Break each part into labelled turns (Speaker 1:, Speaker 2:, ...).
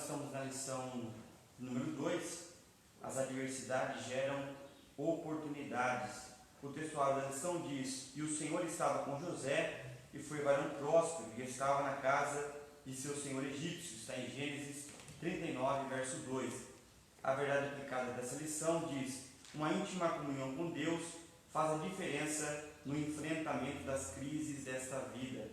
Speaker 1: estamos na lição número 2, as adversidades geram oportunidades. O textual da lição diz: e o Senhor estava com José, e foi varão próspero, e estava na casa de seu senhor egípcio. Está em Gênesis 39, verso 2. A verdade aplicada dessa lição diz: uma íntima comunhão com Deus faz a diferença no enfrentamento das crises desta vida.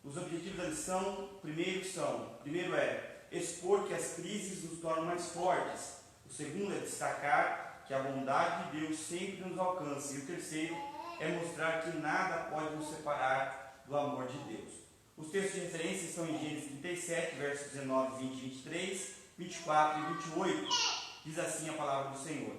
Speaker 1: Os objetivos da lição, primeiro é expor que as crises nos tornam mais fortes. O segundo é destacar que a bondade de Deus sempre nos alcança. E o terceiro é mostrar que nada pode nos separar do amor de Deus. Os textos de referência estão em Gênesis 37, versos 19, 20, 23, 24 e 28. Diz assim a palavra do Senhor: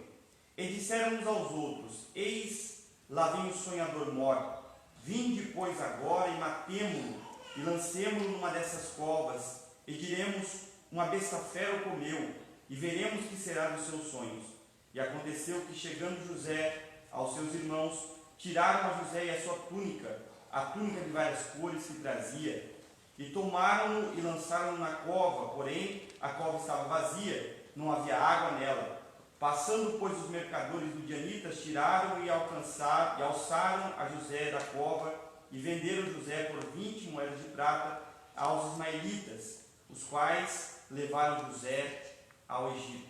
Speaker 1: e disseram uns aos outros: eis, lá vem o sonhador mor. Vinde, pois, agora e matemo-lo, e lancemo-lo numa dessas covas, e diremos: uma besta fera o comeu, e veremos que será dos seus sonhos. E aconteceu que, chegando José aos seus irmãos, tiraram a José e a sua túnica, a túnica de várias cores que trazia, e tomaram-no e lançaram-no na cova, porém a cova estava vazia, não havia água nela. Passando, pois, os mercadores midianitas, tiraram e alçaram a José da cova, e venderam José por 20 moedas de prata aos ismaelitas, os quais levaram José ao Egito.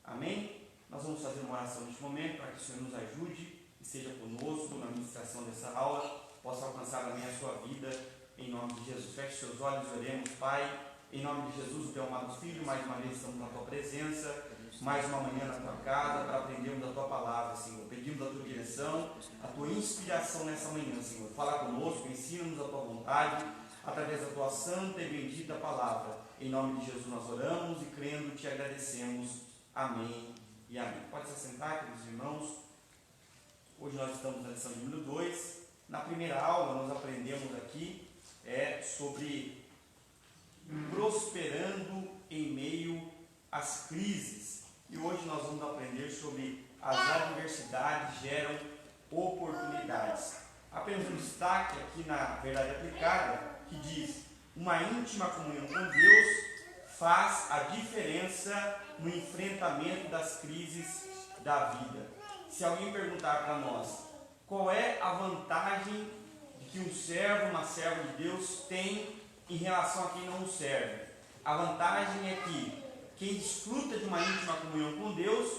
Speaker 1: Amém? Nós vamos fazer uma oração neste momento para que o Senhor nos ajude, esteja conosco na administração dessa aula, possa alcançar também a sua vida, em nome de Jesus. Feche seus olhos, oremos. Pai, em nome de Jesus, o teu amado Filho, mais uma vez estamos na tua presença, mais uma manhã na tua casa, para aprendermos a tua palavra, Senhor. Pedimos a tua direção, a tua inspiração nessa manhã, Senhor. Fala conosco, ensina-nos a tua vontade, através da tua santa e bendita palavra. Em nome de Jesus nós oramos e crendo te agradecemos. Amém e amém. Pode se assentar, queridos irmãos. Hoje nós estamos na lição número 2. Na primeira aula nós aprendemos aqui sobre prosperando em meio às crises. E hoje nós vamos aprender sobre as adversidades geram oportunidades. Apenas um destaque aqui na verdade aplicada, que diz: uma íntima comunhão com Deus faz a diferença no enfrentamento das crises da vida. Se alguém perguntar para nós qual é a vantagem de que um servo, uma serva de Deus tem em relação a quem não o serve, a vantagem é que quem desfruta de uma íntima comunhão com Deus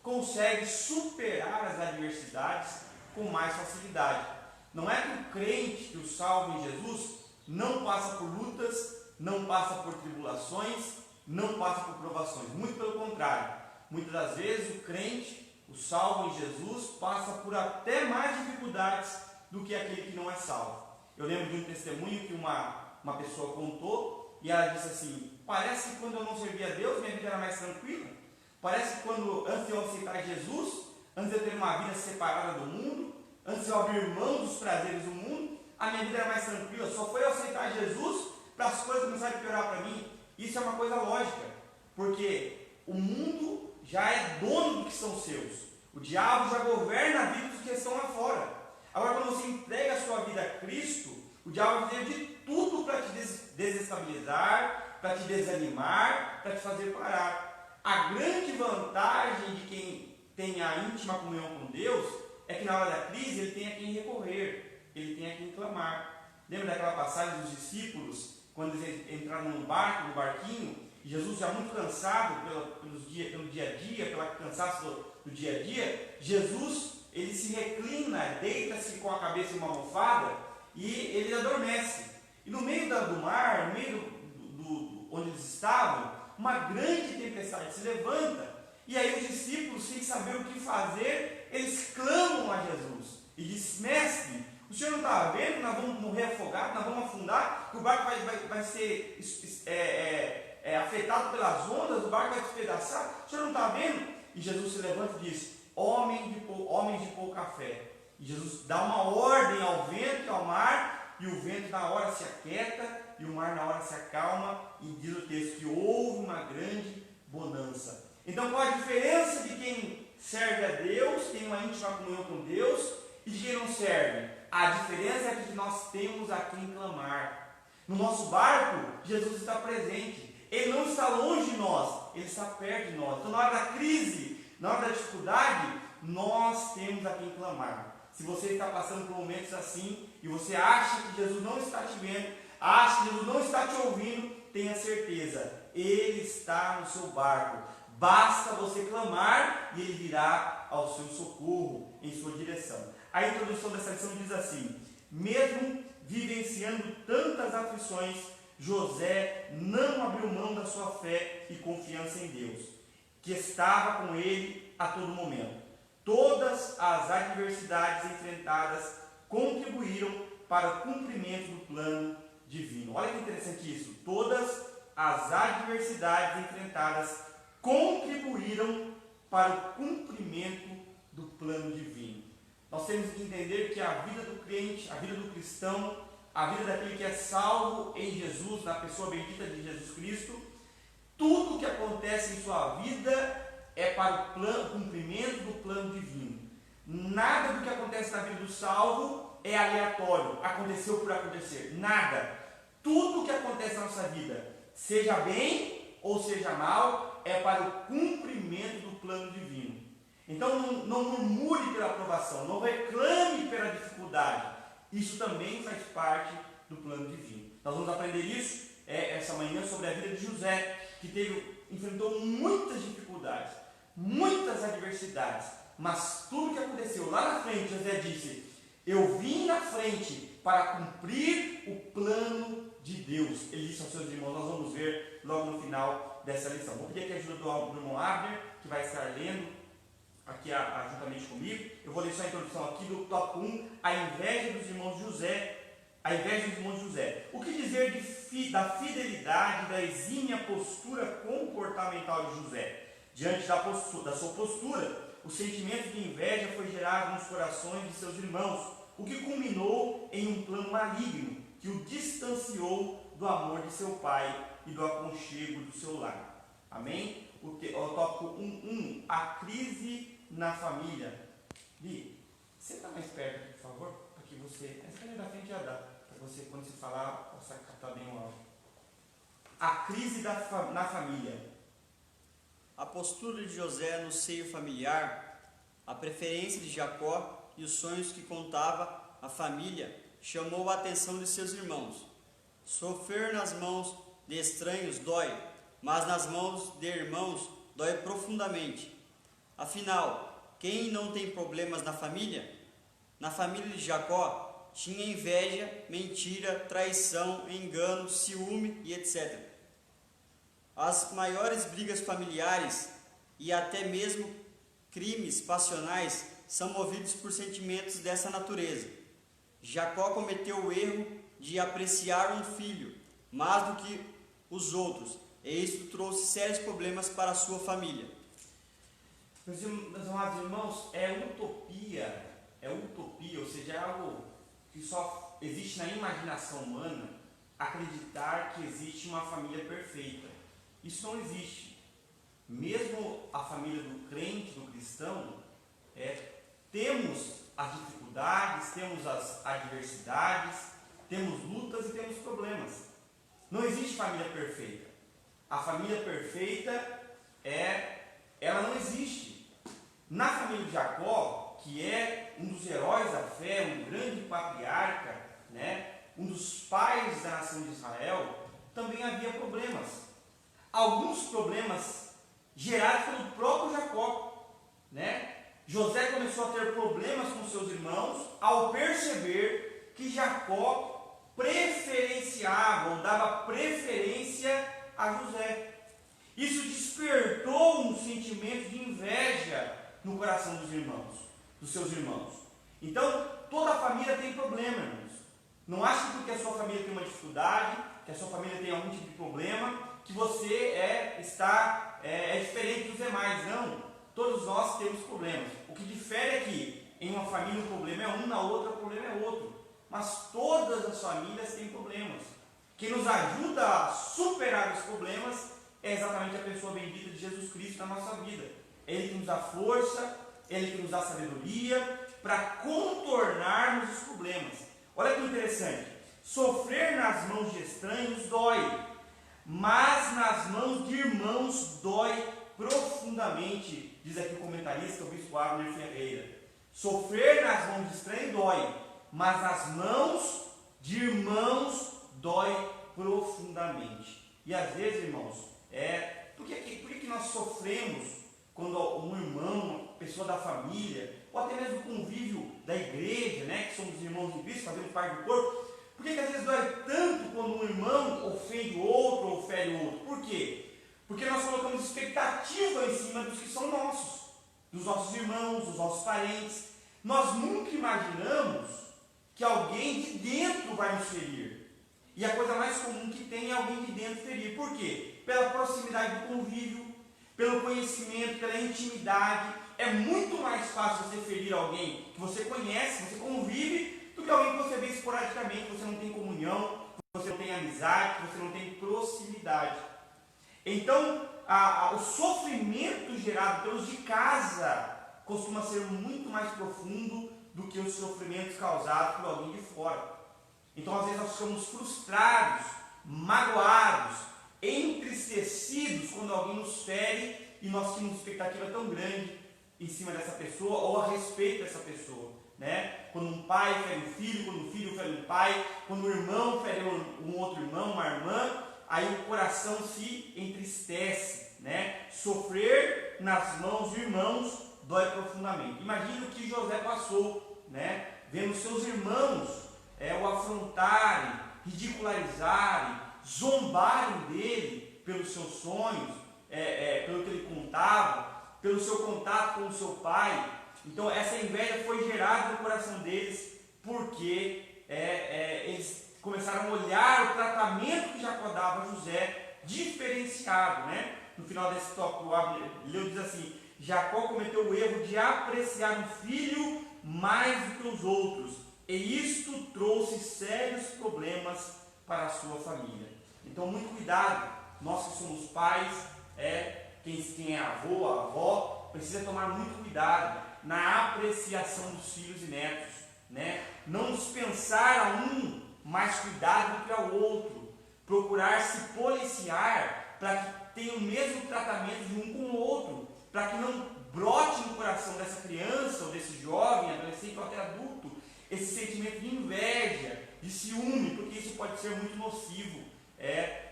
Speaker 1: consegue superar as adversidades com mais facilidade. Não é que o crente, que o salvo em Jesus, não passa por lutas, não passa por tribulações, não passa por provações. Muito pelo contrário. Muitas das vezes o crente, o salvo em Jesus, passa por até mais dificuldades do que aquele que não é salvo. Eu lembro de um testemunho que uma pessoa contou, e ela disse assim: parece que quando eu não servia a Deus, minha vida era mais tranquila. Parece que quando, antes de eu aceitar Jesus, antes de eu ter uma vida separada do mundo, antes de eu abrir mão dos prazeres do mundo, a minha vida era mais tranquila. Só foi eu aceitar Jesus para as coisas começarem a piorar para mim. Isso é uma coisa lógica, porque o mundo já é dono do que são seus. O diabo já governa a vida dos que estão lá fora. Agora, quando você entrega a sua vida a Cristo, o diabo vai fazer de tudo para te desestabilizar, para te desanimar, para te fazer parar. A grande vantagem de quem tem a íntima comunhão com Deus é que na hora da crise ele tem a quem recorrer, ele tem a quem clamar. Lembra daquela passagem dos discípulos, quando eles entraram no barquinho, e Jesus já muito cansado pelo dia a dia, pelo cansaço do dia a dia, Jesus ele se reclina, deita-se com a cabeça em uma almofada e ele adormece. E no meio do mar, no meio onde eles estavam, uma grande tempestade se levanta. E aí os discípulos, sem saber o que fazer, eles clamam a Jesus e dizem: mestre, o senhor não está vendo que nós vamos morrer afogados, nós vamos afundar, que o barco vai ser afetado pelas ondas, o barco vai despedaçar, o senhor não está vendo? E Jesus se levanta e diz: homens de pouca fé. E Jesus dá uma ordem ao vento e ao mar, e o vento na hora se aquieta, e o mar na hora se acalma, e diz o texto que houve uma grande bonança. Então, qual a diferença de quem serve a Deus, tem uma íntima comunhão com Deus, e de quem não serve? A diferença é que nós temos a quem clamar. No nosso barco, Jesus está presente. Ele não está longe de nós, Ele está perto de nós. Então, na hora da crise, na hora da dificuldade, nós temos a quem clamar. Se você está passando por momentos assim e você acha que Jesus não está te vendo, acha que Jesus não está te ouvindo, tenha certeza, Ele está no seu barco. Basta você clamar e Ele virá ao seu socorro, em sua direção. A introdução dessa lição diz assim: mesmo vivenciando tantas aflições, José não abriu mão da sua fé e confiança em Deus, que estava com ele a todo momento. Todas as adversidades enfrentadas contribuíram para o cumprimento do plano divino. Olha que interessante isso. Todas as adversidades enfrentadas contribuíram para o cumprimento do plano divino. Nós temos que entender que a vida do crente, a vida do cristão, a vida daquele que é salvo em Jesus, na pessoa bendita de Jesus Cristo, tudo que acontece em sua vida é para o cumprimento do plano divino. Nada do que acontece na vida do salvo é aleatório, aconteceu por acontecer, nada. Tudo que acontece na nossa vida, seja bem ou seja mal, é para o cumprimento do plano divino. Então não murmure pela aprovação, não reclame pela dificuldade. Isso também faz parte do plano divino. Nós vamos aprender isso essa manhã sobre a vida de José, que enfrentou muitas dificuldades, muitas adversidades, mas tudo que aconteceu lá na frente, José disse: eu vim na frente para cumprir o plano de Deus. Ele disse aos seus irmãos, nós vamos ver logo no final dessa lição. Vou pedir aqui a ajuda do irmão Abner, que vai estar lendo aqui juntamente comigo. Eu vou ler só a introdução aqui do tópico 1, a inveja dos irmãos de José. A inveja dos irmãos de José. O que dizer da fidelidade, da exímia postura comportamental de José? Diante da sua postura, o sentimento de inveja foi gerado nos corações de seus irmãos, o que culminou em um plano maligno que o distanciou do amor de seu pai e do aconchego do seu lar. Amém? O tópico 1, a crise na família. Bi, você está mais perto aqui, por favor? Para que você... Essa cadeira da frente já dá. Para você, quando você falar, possa captar bem o áudio. A crise na família.
Speaker 2: A postura de José no seio familiar, a preferência de Jacó e os sonhos que contava a família chamou a atenção de seus irmãos. Sofrer nas mãos de estranhos dói, mas nas mãos de irmãos dói profundamente. Afinal, quem não tem problemas na família? Na família de Jacó tinha inveja, mentira, traição, engano, ciúme e etc. As maiores brigas familiares e até mesmo crimes passionais são movidos por sentimentos dessa natureza. Jacó cometeu o erro de apreciar um filho mais do que os outros, e isso trouxe sérios problemas para a sua família.
Speaker 1: Meus amados irmãos, é utopia, ou seja, é algo que só existe na imaginação humana, acreditar que existe uma família perfeita. Isso não existe. Mesmo a família do crente, do cristão, temos as dificuldades, temos as adversidades, temos lutas e temos problemas. Não existe família perfeita. A família perfeita ela não existe. Na família de Jacó, que é um dos heróis da fé, um grande patriarca, um dos pais da nação de Israel, também havia problemas. Alguns problemas gerados pelo próprio Jacó, José começou a ter problemas com seus irmãos ao perceber que Jacó preferenciava ou dava preferência a José. Isso despertou um sentimento de inveja no coração dos seus irmãos. Então, toda a família tem problema, irmãos. Não ache que porque a sua família tem uma dificuldade, que a sua família tem algum tipo de problema, que você está diferente dos demais. Não. Todos nós temos problemas. O que difere é que em uma família o problema é um, na outra o problema é outro. Mas todas as famílias têm problemas. Quem nos ajuda a superar os problemas é exatamente a pessoa bendita de Jesus Cristo na nossa vida. Ele que nos dá força, Ele que nos dá sabedoria para contornarmos os problemas. Olha que interessante. Sofrer nas mãos de estranhos dói. mas nas mãos de irmãos dói profundamente, diz aqui o comentarista, o bispo Abner Ferreira. Sofrer nas mãos de estranho dói, mas nas mãos de irmãos dói profundamente. E às vezes, irmãos, por que nós sofremos quando um irmão, uma pessoa da família, ou até mesmo o convívio da igreja, né, que somos irmãos de Cristo, fazemos parte do corpo, por que às vezes dói tanto quando um irmão ofende o outro ou fere o outro? Por quê? Porque nós colocamos expectativa em cima dos que são nossos, dos nossos irmãos, dos nossos parentes. Nós nunca imaginamos que alguém de dentro vai nos ferir. E a coisa mais comum que tem é alguém de dentro ferir. Por quê? Pela proximidade do convívio, pelo conhecimento, pela intimidade. É muito mais fácil você ferir alguém que você conhece, você convive, do que alguém que você vê esporadicamente, você não tem comunhão, você não tem amizade, você não tem proximidade. Então, o sofrimento gerado pelos de casa costuma ser muito mais profundo do que os sofrimentos causados por alguém de fora. Então, às vezes, nós ficamos frustrados, magoados, entristecidos quando alguém nos fere e nós temos uma expectativa tão grande em cima dessa pessoa ou a respeito dessa pessoa. Né? Quando um pai fere um filho, quando um filho fere um pai, quando um irmão fere um outro irmão, uma irmã, aí o coração se entristece. Né? Sofrer nas mãos de irmãos dói profundamente. Imagina o que José passou, né? Vendo seus irmãos o afrontarem, ridicularizarem, zombarem dele pelos seus sonhos, pelo que ele contava, pelo seu contato com o seu pai. Então essa inveja foi gerada no coração deles porque eles começaram a olhar o tratamento que Jacó dava a José diferenciado, né? No final desse tópico, o Abner leu, diz assim: Jacó cometeu o erro de apreciar um filho mais do que os outros, e isto trouxe sérios problemas para a sua família. Então, muito cuidado, nós que somos pais, quem é avô, avó, precisa tomar muito cuidado na apreciação dos filhos e netos, né? Não dispensar a um mais cuidado do que ao outro, procurar se policiar para que tenha o mesmo tratamento de um com o outro, para que não brote no coração dessa criança ou desse jovem, adolescente ou até adulto, esse sentimento de inveja, de ciúme, porque isso pode ser muito nocivo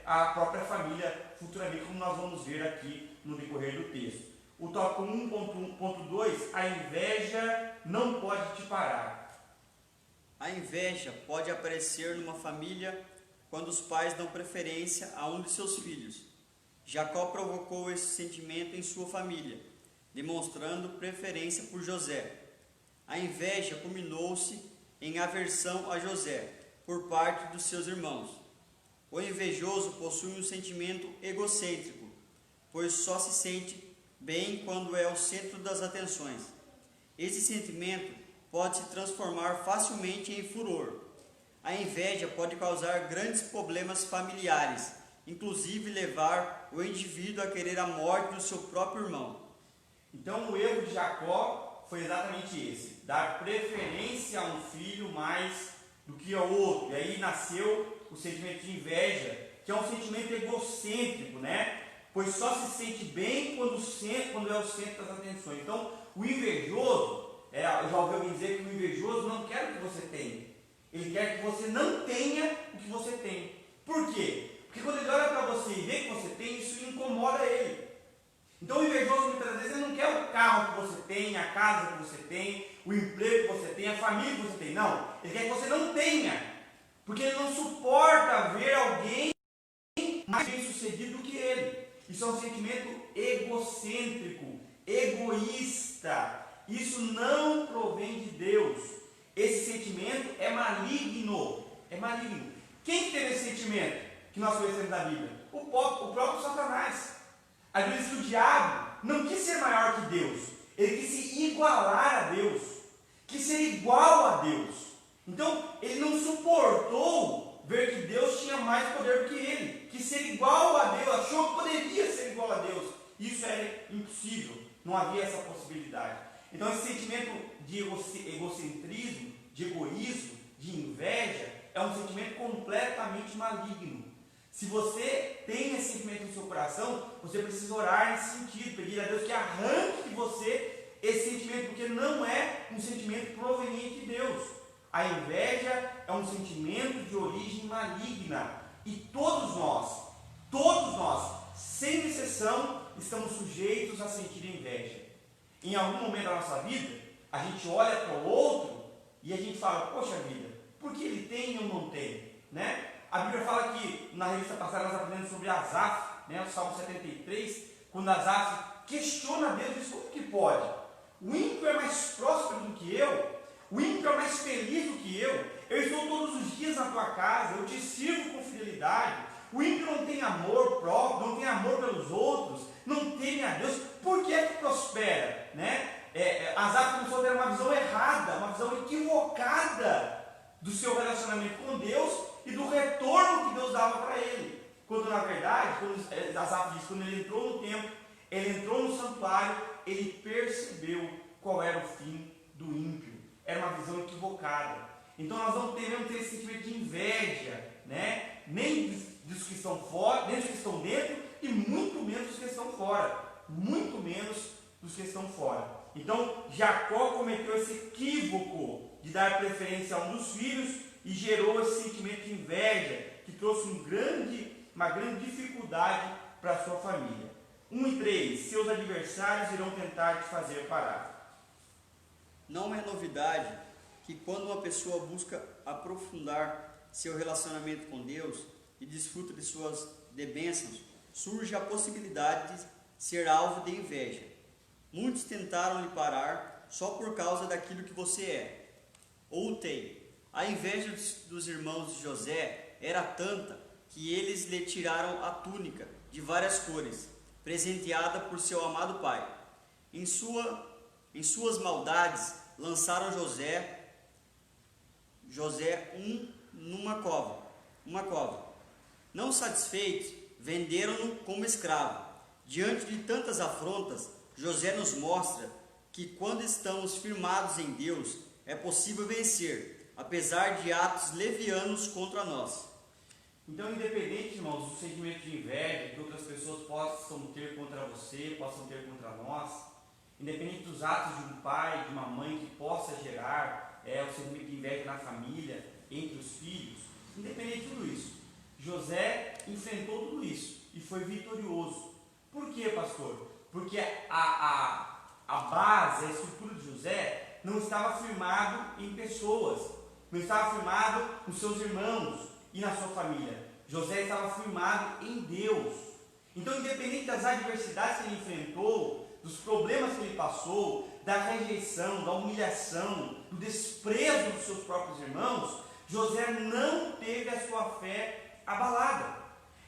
Speaker 1: à própria família futuramente, como nós vamos ver aqui no decorrer do texto. O tópico 1.1.2, a inveja não pode te parar.
Speaker 2: A inveja pode aparecer numa família quando os pais dão preferência a um de seus filhos. Jacó provocou esse sentimento em sua família, demonstrando preferência por José. A inveja culminou-se em aversão a José por parte dos seus irmãos. O invejoso possui um sentimento egocêntrico, pois só se sente bem quando é o centro das atenções. Esse sentimento pode se transformar facilmente em furor. A inveja pode causar grandes problemas familiares, inclusive levar o indivíduo a querer a morte do seu próprio irmão.
Speaker 1: Então o erro de Jacó foi exatamente esse: dar preferência a um filho mais do que ao outro. E aí nasceu o sentimento de inveja, que é um sentimento egocêntrico, né? Pois só se sente bem quando é o centro das atenções. Então o invejoso, eu já ouvi alguém dizer que o invejoso não quer o que você tem, ele quer que você não tenha o que você tem. Por quê? Porque quando ele olha para você e vê que você tem, isso incomoda ele. Então o invejoso muitas vezes ele não quer o carro que você tem, a casa que você tem, o emprego que você tem, a família que você tem. Não, ele quer que você não tenha. Porque ele não suporta ver alguém mais bem sucedido do que ele. Isso é um sentimento egocêntrico, egoísta. Isso não provém de Deus. Esse sentimento é maligno. É maligno. Quem teve esse sentimento que nós conhecemos da Bíblia? O próprio Satanás. Às vezes o diabo não quis ser maior que Deus. Ele quis se igualar a Deus. Quis ser igual a Deus. Então ele não suportou ver que Deus tinha mais poder do que ele. Quis ser igual a Deus. Achou que poderia ser igual a Deus. Isso era impossível. Não havia essa possibilidade. Então esse sentimento de egocentrismo, de egoísmo, de inveja, é um sentimento completamente maligno. Se você tem esse sentimento no seu coração, você precisa orar nesse sentido, pedir a Deus que arranque de você esse sentimento, porque não é um sentimento proveniente de Deus. A inveja é um sentimento de origem maligna. E todos nós, sem exceção, estamos sujeitos a sentir inveja. Em algum momento da nossa vida, a gente olha para o outro e a gente fala, poxa vida, por que ele tem e eu não tenho? Né? A Bíblia fala que, na revista passada, nós aprendemos sobre Asaf, né? O Salmo 73, quando Asaf questiona a Deus e diz, como que pode? O ímpio é mais próspero do que eu, o ímpio é mais feliz do que eu estou todos os dias na tua casa, eu te sirvo com fidelidade, o ímpio não tem amor próprio, não tem amor pelos outros, não teme a Deus, por que é que prospera? Né? Asaf começou a ter uma visão errada, uma visão equivocada do seu relacionamento com Deus e do retorno que Deus dava para ele. Quando na verdade, quando Asaf diz, quando ele entrou no templo, ele entrou no santuário, ele percebeu qual era o fim do ímpio. Era uma visão equivocada. Então nós não devemos ter esse sentimento de inveja, né? Nem dos que estão fora, nem dos que estão dentro, e muito menos dos que estão fora. Muito menos dos que estão fora. Então Jacó cometeu esse equívoco de dar preferência a um dos filhos e gerou esse sentimento de inveja, que trouxe uma grande dificuldade para a sua família. 1 e 3, seus adversários irão tentar te fazer parar.
Speaker 2: Não é novidade que quando uma pessoa busca aprofundar seu relacionamento com Deus e desfruta de suas bênçãos, surge a possibilidade de ser alvo de inveja. Muitos tentaram lhe parar só por causa daquilo que você é ou tem. A inveja dos irmãos de José era tanta que eles lhe tiraram a túnica de várias cores, presenteada por seu amado pai. Em suas maldades, lançaram José numa cova. Não satisfeitos, venderam-no como escravo. Diante de tantas afrontas, José nos mostra que quando estamos firmados em Deus, é possível vencer, apesar de atos levianos contra nós.
Speaker 1: Então, independente, irmãos, do sentimento de inveja que outras pessoas possam ter contra você, possam ter contra nós, independente dos atos de um pai, de uma mãe que possa gerar o sentimento de inveja na família, entre os filhos, independente de tudo isso, José enfrentou tudo isso e foi vitorioso. Por quê, pastor? Porque a base, a estrutura de José não estava firmado em pessoas, não estava firmado nos seus irmãos e na sua família. José estava firmado em Deus. Então, independente das adversidades que ele enfrentou, dos problemas que ele passou, da rejeição, da humilhação, do desprezo dos seus próprios irmãos, José não teve a sua fé abalada.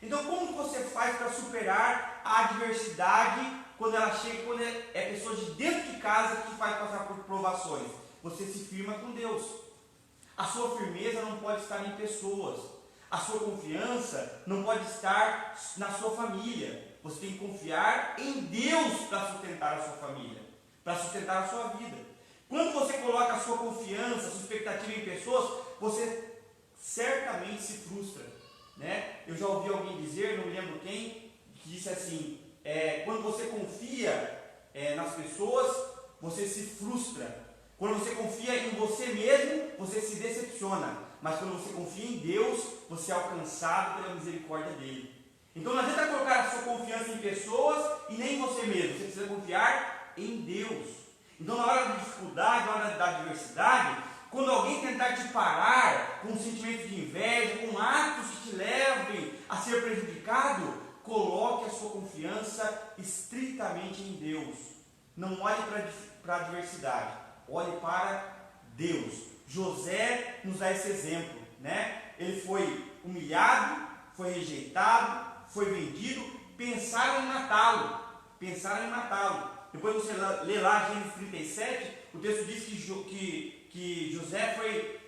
Speaker 1: Então, como você faz para superar a adversidade quando ela chega, quando é pessoa de dentro de casa que faz passar por provações? Você se firma com Deus. A sua firmeza não pode estar em pessoas. A sua confiança não pode estar na sua família. Você tem que confiar em Deus para sustentar a sua família, para sustentar a sua vida. Quando você coloca a sua confiança, a sua expectativa em pessoas, você certamente se frustra, né? Eu já ouvi alguém dizer, não me lembro quem, que disse assim, quando você confia nas pessoas, você se frustra. Quando você confia em você mesmo, você se decepciona. Mas quando você confia em Deus, você é alcançado pela misericórdia dele. Então não adianta colocar a sua confiança em pessoas e nem em você mesmo. Você precisa confiar em Deus. Então na hora da dificuldade, na hora da adversidade, quando alguém tentar te parar com um sentimento de inveja, com atos que te levem a ser prejudicado, coloque a sua confiança estritamente em Deus. Não olhe para a adversidade, olhe para Deus. José nos dá esse exemplo, né? Ele foi humilhado, foi rejeitado, foi vendido, pensaram em matá-lo. Depois você lê lá Gênesis 37, o texto diz que José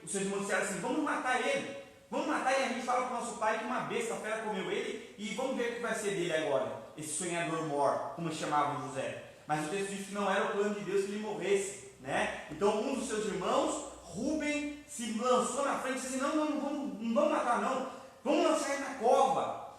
Speaker 1: os seus irmãos disseram assim, vamos matar ele, a gente fala para o nosso pai que uma besta, a fera comeu ele, e vamos ver o que vai ser dele agora, esse sonhador mor, como chamavam José. Mas o texto diz que não era o plano de Deus que ele morresse, né? Então um dos seus irmãos, Rubem, se lançou na frente e disse assim, não vamos matar não, vamos lançar ele na cova.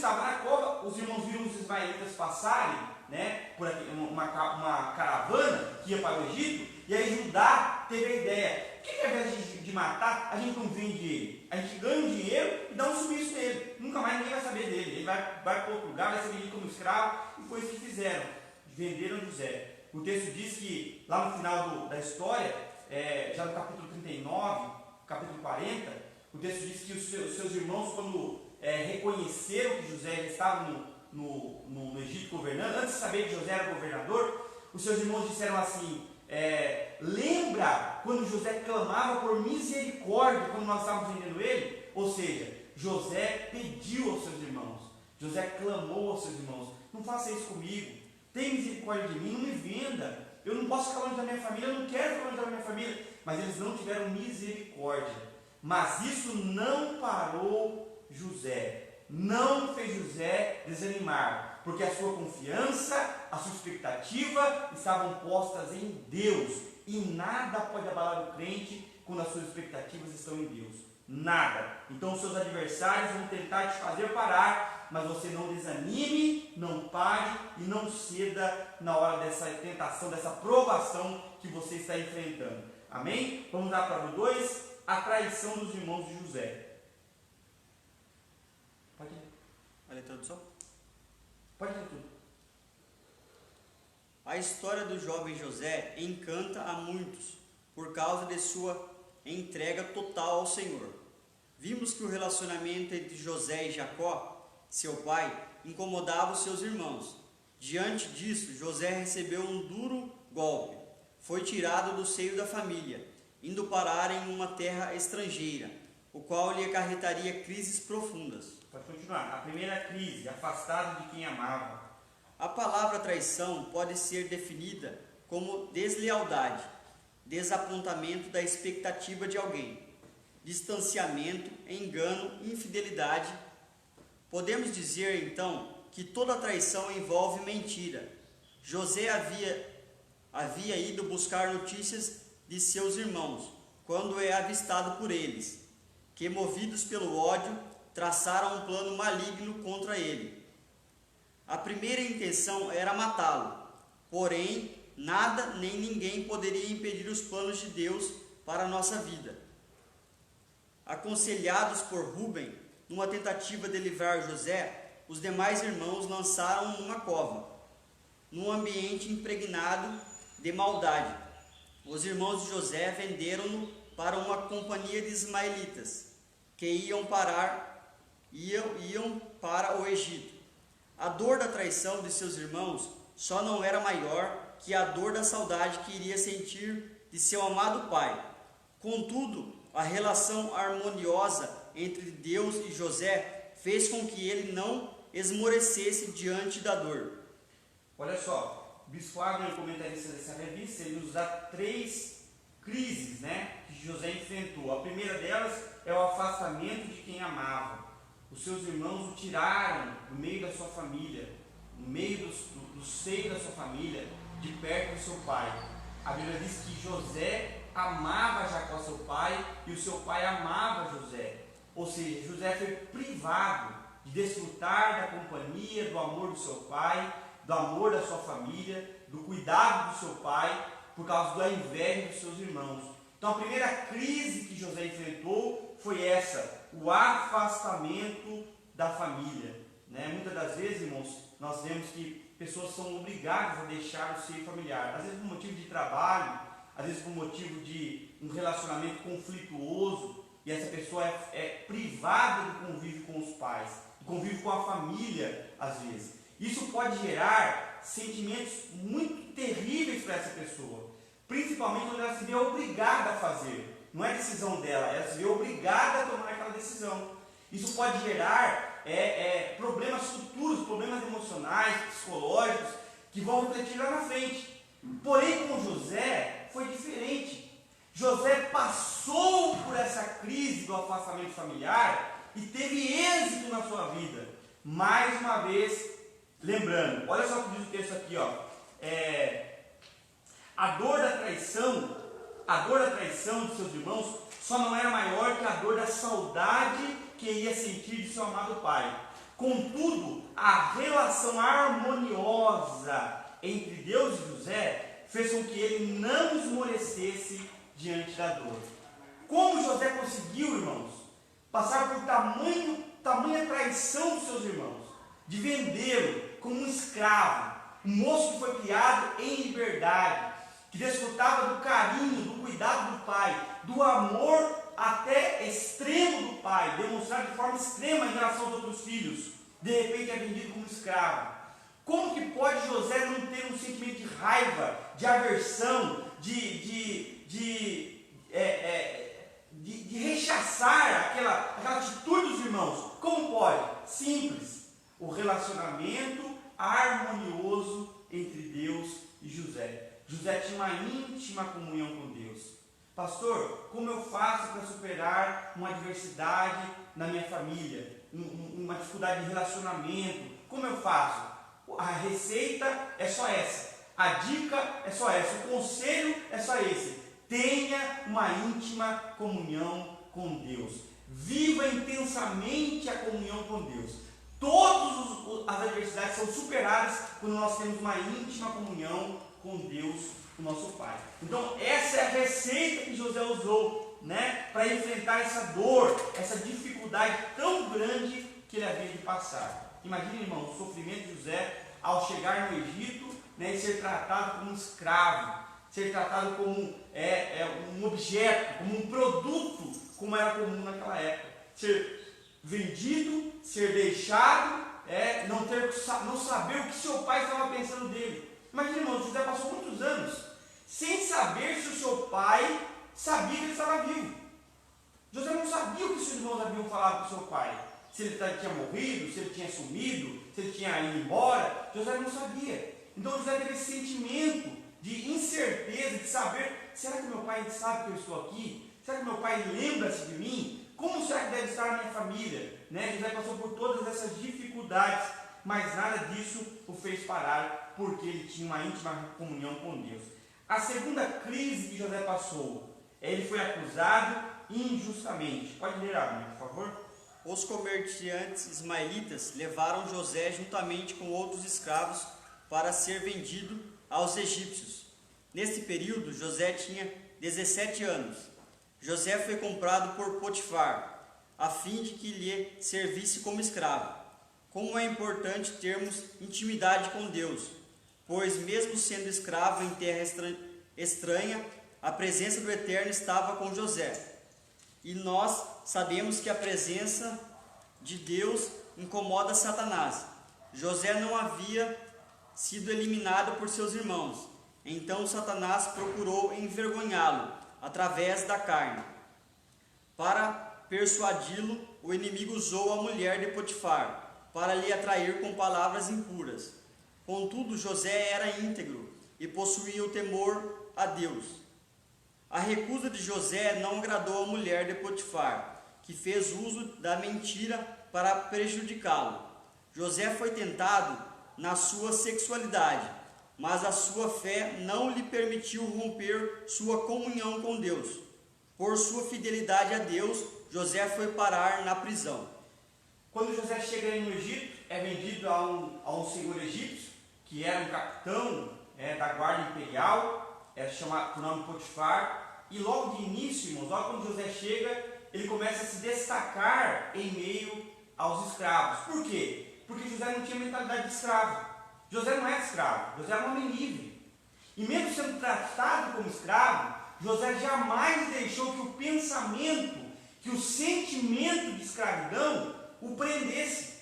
Speaker 1: estava na cova, os irmãos viram os israelitas passarem, né, por aqui, uma caravana que ia para o Egito, e aí Judá teve a ideia: por que ao invés de matar, a gente não vende ele? A gente ganha um dinheiro e dá um sumiço nele, nunca mais ninguém vai saber dele, ele vai para outro lugar, vai ser vendido como escravo, e foi isso que fizeram, venderam José. O texto diz que lá no final da história, já no capítulo 39, capítulo 40, o texto diz que os seus irmãos, quando reconheceram que José estava no Egito governando, antes de saber que José era governador, os seus irmãos disseram assim: lembra quando José clamava por misericórdia quando nós estávamos vendendo ele? Ou seja, José pediu aos seus irmãos, José clamou aos seus irmãos: não faça isso comigo, tem misericórdia de mim, não me venda, eu não posso ficar longe da minha família, eu não quero ficar longe da minha família. Mas eles não tiveram misericórdia. Mas isso não parou José, não fez José desanimar, porque a sua confiança, a sua expectativa estavam postas em Deus, e nada pode abalar o crente quando as suas expectativas estão em Deus, nada. Então os seus adversários vão tentar te fazer parar, mas você não desanime, não pare e não ceda na hora dessa tentação, dessa provação que você está enfrentando. Amém? Vamos lá para o 2, a traição dos irmãos de José. Pode ler.
Speaker 2: Olha a tradução.
Speaker 1: Pode ler tudo.
Speaker 2: A história do jovem José encanta a muitos por causa de sua entrega total ao Senhor. Vimos que o relacionamento entre José e Jacó, seu pai, incomodava os seus irmãos. Diante disso, José recebeu um duro golpe. Foi tirado do seio da família, indo parar em uma terra estrangeira, o qual lhe acarretaria crises profundas.
Speaker 1: Pode continuar. A primeira crise, afastado de quem amava.
Speaker 2: A palavra traição pode ser definida como deslealdade, desapontamento da expectativa de alguém, distanciamento, engano, infidelidade. Podemos dizer então que toda traição envolve mentira. José havia ido buscar notícias de seus irmãos, quando é avistado por eles, que movidos pelo ódio, traçaram um plano maligno contra ele. A primeira intenção era matá-lo, porém, nada nem ninguém poderia impedir os planos de Deus para a nossa vida. Aconselhados por Rúben, numa tentativa de livrar José, os demais irmãos lançaram uma cova, num ambiente impregnado de maldade. Os irmãos de José venderam-no para uma companhia de ismaelitas, que iam para o Egito. A dor da traição de seus irmãos só não era maior que a dor da saudade que iria sentir de seu amado pai. Contudo, a relação harmoniosa entre Deus e José fez com que ele não esmorecesse diante da dor.
Speaker 1: Olha só, o Bispo Wagner, comentarista dessa revista, ele nos dá 3 crises, né, que José enfrentou. A primeira delas é o afastamento de quem amava. Os seus irmãos o tiraram do meio da sua família, no meio do seio da sua família, de perto do seu pai. A Bíblia diz que José amava Jacó, seu pai, e o seu pai amava José. Ou seja, José foi privado de desfrutar da companhia, do amor do seu pai, do amor da sua família, do cuidado do seu pai, por causa da inveja dos seus irmãos. Então a primeira crise que José enfrentou foi essa, o afastamento da família. Muitas das vezes, irmãos, nós vemos que pessoas são obrigadas a deixar o seio familiar, às vezes por motivo de trabalho, às vezes por motivo de um relacionamento conflituoso, e essa pessoa é privada do convívio com os pais, do convívio com a família, às vezes. Isso pode gerar sentimentos muito terríveis para essa pessoa, principalmente quando ela se vê obrigada a fazer. Não é decisão dela, ela se vê obrigada a tomar aquela decisão. Isso pode gerar problemas futuros, problemas emocionais, psicológicos, que vão refletir lá na frente. Porém, com José foi diferente. José passou por essa crise do afastamento familiar e teve êxito na sua vida. Mais uma vez, lembrando, olha só o que diz o texto aqui, ó. A dor da traição de seus irmãos só não era maior que a dor da saudade que ia sentir de seu amado pai. Contudo, a relação harmoniosa entre Deus e José fez com que ele não esmorecesse diante da dor. Como José conseguiu, irmãos, passar por tamanha traição dos seus irmãos, de vendê-lo como um escravo, um moço que foi criado em liberdade, que desfrutava do carinho, do cuidado do pai, do amor até extremo do pai, demonstrado de forma extrema em relação aos outros filhos, de repente é vendido como escravo. Como que pode José não ter um sentimento de raiva, de aversão, de rechaçar aquela atitude dos irmãos? Como pode? Simples, o relacionamento harmonioso entre Deus e José. José tinha uma íntima comunhão com Deus. Pastor, como eu faço para superar uma adversidade na minha família, uma dificuldade de relacionamento? Como eu faço? A receita é só essa, a dica é só essa, o conselho é só esse: tenha uma íntima comunhão com Deus, viva intensamente a comunhão com Deus. Todas as adversidades são superadas quando nós temos uma íntima comunhão com Deus, o nosso Pai. Então essa é a receita que José usou, para enfrentar essa dor, essa dificuldade tão grande que ele havia de passar. Imagine, irmão, o sofrimento de José ao chegar no Egito, e ser tratado como um escravo, ser tratado como um objeto, como um produto, como era comum naquela época. Ser vendido, ser deixado, não saber o que seu pai estava pensando dele. Imagina, irmão, José passou muitos anos sem saber se o seu pai sabia que ele estava vivo. José não sabia o que seus irmãos haviam falado para o seu pai. Se ele tinha morrido, se ele tinha sumido, se ele tinha ido embora. José não sabia. Então José teve esse sentimento de incerteza, de saber: será que meu pai sabe que eu estou aqui? Será que meu pai lembra-se de mim? Como será que deve estar a minha família? José passou por todas essas dificuldades, mas nada disso o fez parar, porque ele tinha uma íntima comunhão com Deus. A segunda crise que José passou, ele foi acusado injustamente. Pode ler, Abner, por favor?
Speaker 2: Os comerciantes ismaelitas levaram José juntamente com outros escravos para ser vendido aos egípcios. Nesse período, José tinha 17 anos. José foi comprado por Potifar, a fim de que lhe servisse como escravo. Como é importante termos intimidade com Deus, pois mesmo sendo escravo em terra estranha, a presença do Eterno estava com José. E nós sabemos que a presença de Deus incomoda Satanás. José não havia sido eliminado por seus irmãos. Então Satanás procurou envergonhá-lo através da carne. Para persuadi-lo, o inimigo usou a mulher de Potifar para lhe atrair com palavras impuras. Contudo, José era íntegro e possuía o temor a Deus. A recusa de José não agradou a mulher de Potifar, que fez uso da mentira para prejudicá-lo. José foi tentado na sua sexualidade, mas a sua fé não lhe permitiu romper sua comunhão com Deus. Por sua fidelidade a Deus, José foi parar na prisão.
Speaker 1: Quando José chega no Egito, é vendido a um senhor egípcio, que era um capitão da guarda imperial, chamado por nome Potifar, e logo de início, irmãos, logo quando José chega, ele começa a se destacar em meio aos escravos. Por quê? Porque José não tinha mentalidade de escravo. José não era escravo, José era um homem livre. E mesmo sendo tratado como escravo, José jamais deixou que o pensamento, que o sentimento de escravidão o prendesse.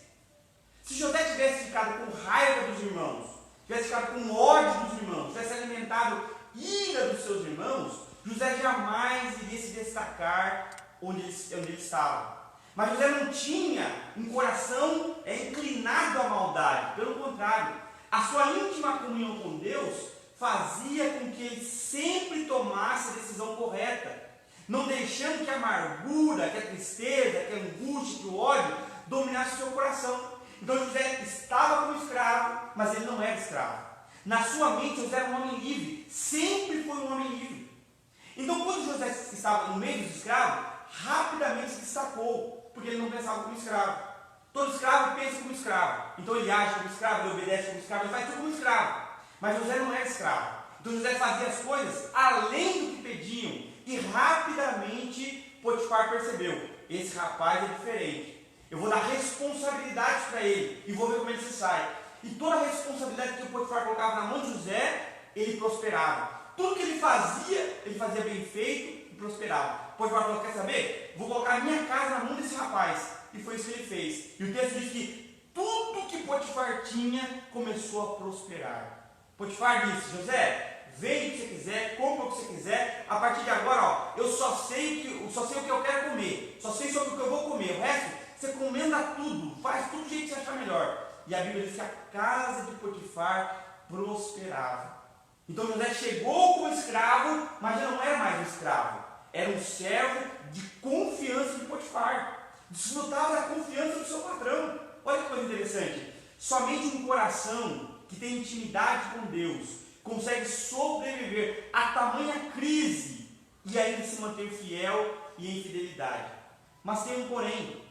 Speaker 1: Se José tivesse ficado com raiva dos irmãos, tivesse ficado com ódio dos irmãos, tivesse alimentado ira dos seus irmãos, José jamais iria se destacar onde ele estava. Mas José não tinha um coração inclinado à maldade. Pelo contrário, a sua íntima comunhão com Deus fazia com que ele sempre tomasse a decisão correta, não deixando que a amargura, que a tristeza, que a angústia, que o ódio dominasse o seu coração. Então José estava como escravo, mas ele não era escravo. Na sua mente José era um homem livre, sempre foi um homem livre. Então quando José estava no meio dos escravos, rapidamente se destacou, porque ele não pensava como escravo. Todo escravo pensa como escravo. Então ele age como escravo, ele obedece como escravo, ele faz tudo como escravo. Mas José não era escravo. Então José fazia as coisas além do que pediam. E rapidamente Potifar percebeu: esse rapaz é diferente. Eu vou dar responsabilidades para ele e vou ver como ele se sai. E toda a responsabilidade que o Potifar colocava na mão de José, ele prosperava. Tudo que ele fazia bem feito e prosperava. Potifar falou: quer saber? Vou colocar a minha casa na mão desse rapaz. E foi isso que ele fez. E o texto diz que tudo que Potifar tinha começou a prosperar. Potifar disse: José, vende o que você quiser, compra o que você quiser. A partir de agora, ó, eu só sei o que eu quero comer. Só sei sobre o que eu vou comer. O resto, você comenda tudo. Faz tudo do jeito que você achar melhor. E a Bíblia diz que a casa de Potifar prosperava. Então José chegou como escravo, mas já não era mais um escravo. Era um servo de confiança de Potifar. Desfrutava da confiança do seu patrão. Olha que coisa interessante. Somente um coração que tem intimidade com Deus consegue sobreviver a tamanha crise e ainda se manter fiel e em fidelidade. Mas tem um porém.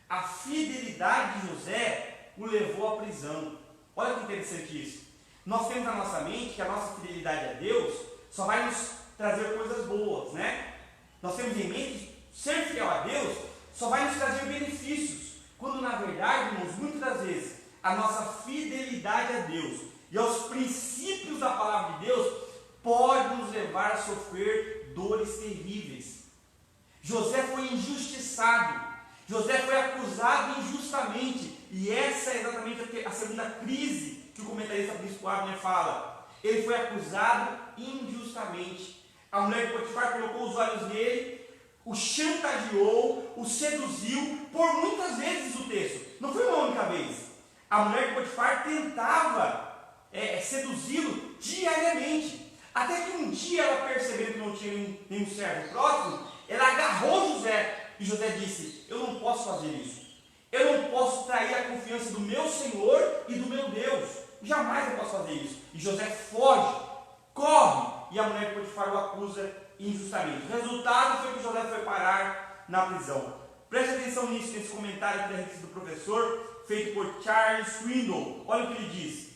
Speaker 1: A fidelidade de José o levou à prisão. Olha que interessante isso. Nós temos na nossa mente que a nossa fidelidade a Deus só vai nos trazer coisas boas, né? Nós temos em mente que ser fiel a Deus só vai nos trazer benefícios, quando na verdade, irmãos, muitas das vezes, a nossa fidelidade a Deus e aos princípios da palavra de Deus pode nos levar a sofrer dores terríveis. José foi injustiçado, José foi acusado injustamente, e essa é exatamente a segunda crise que o comentarista Bispo Abner fala. Ele foi acusado injustamente. A mulher de Potifar colocou os olhos nele, o chantageou, o seduziu, por muitas vezes o texto. Não foi uma única vez. A mulher de Potifar tentava seduzi-lo diariamente. Até que um dia ela, percebendo que não tinha nenhum servo próximo, ela agarrou José. E José disse: eu não posso fazer isso. Eu não posso trair a confiança do meu Senhor e do meu Deus. Jamais eu posso fazer isso. E José foge, corre, e a mulher de Potifar o acusa injustamente. O resultado foi que José foi parar na prisão. Preste atenção nisso, nesse comentário aqui da revista do professor, feito por Charles Swindoll. Olha o que ele diz.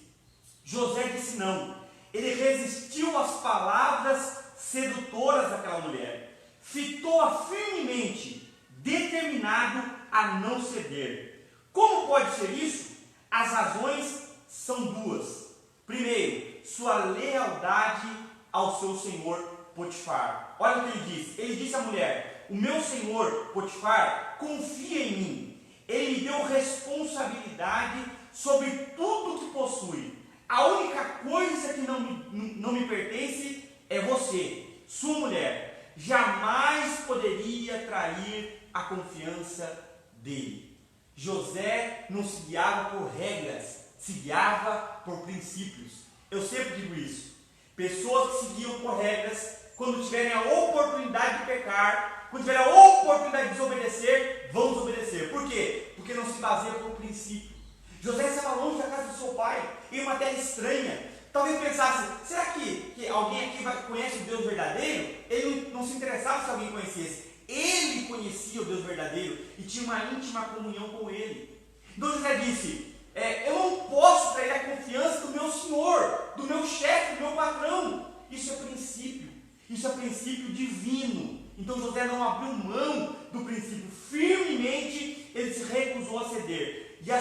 Speaker 1: José disse não. Ele resistiu às palavras sedutoras daquela mulher. Fitou-a firmemente, determinado a não ceder. Como pode ser isso? As razões são duas. Primeiro, sua lealdade ao seu senhor Potifar. Olha o que ele diz. Ele disse à mulher: o meu senhor Potifar confia em mim. Ele me deu responsabilidade sobre tudo que possui. A única coisa que não me pertence é você, sua mulher. Jamais poderia trair a confiança dele. José não se guiava por regras, se guiava por princípios. Eu sempre digo isso. Pessoas que se guiam por regras, quando tiverem a oportunidade de pecar, quando tiverem a oportunidade de desobedecer, vão desobedecer. Por quê? Porque não se baseia por princípio. José estava longe da casa do seu pai, em uma terra estranha. Talvez pensasse: será que alguém aqui conhece o Deus verdadeiro? Ele não se interessava se alguém conhecesse. Ele conhecia o Deus verdadeiro e tinha uma íntima comunhão com ele. Então José disse: eu não posso trair a confiança do meu senhor, do meu chefe, do meu patrão. Isso é princípio. Isso é princípio divino. Então José não abriu mão do princípio. Firmemente ele se recusou a ceder. E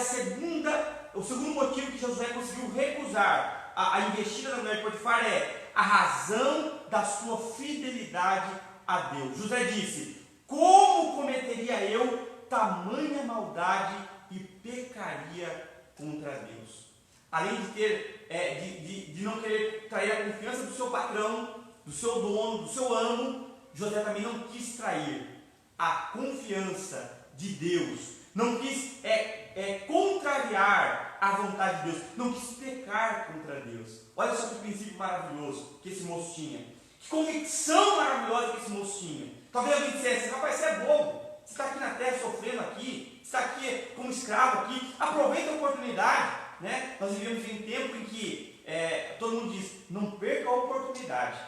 Speaker 1: o segundo motivo que Josué conseguiu recusar a investida da mulher de Potifar é a razão da sua fidelidade a Deus. José disse: como cometeria eu tamanha maldade e pecaria contra Deus? Além de ter de não querer trair a confiança do seu patrão, do seu dono, do seu amo, José também não quis trair a confiança de Deus. Não quis contrariar a vontade de Deus. Não quis pecar contra Deus. Olha só que princípio maravilhoso que esse moço tinha. Que convicção maravilhosa que esse moço tinha. Talvez alguém dissesse: rapaz, você é bobo. Você está aqui na terra sofrendo aqui. Você está aqui como escravo aqui. Aproveita a oportunidade. Né? Nós vivemos em um tempo em que todo mundo diz: não perca a oportunidade.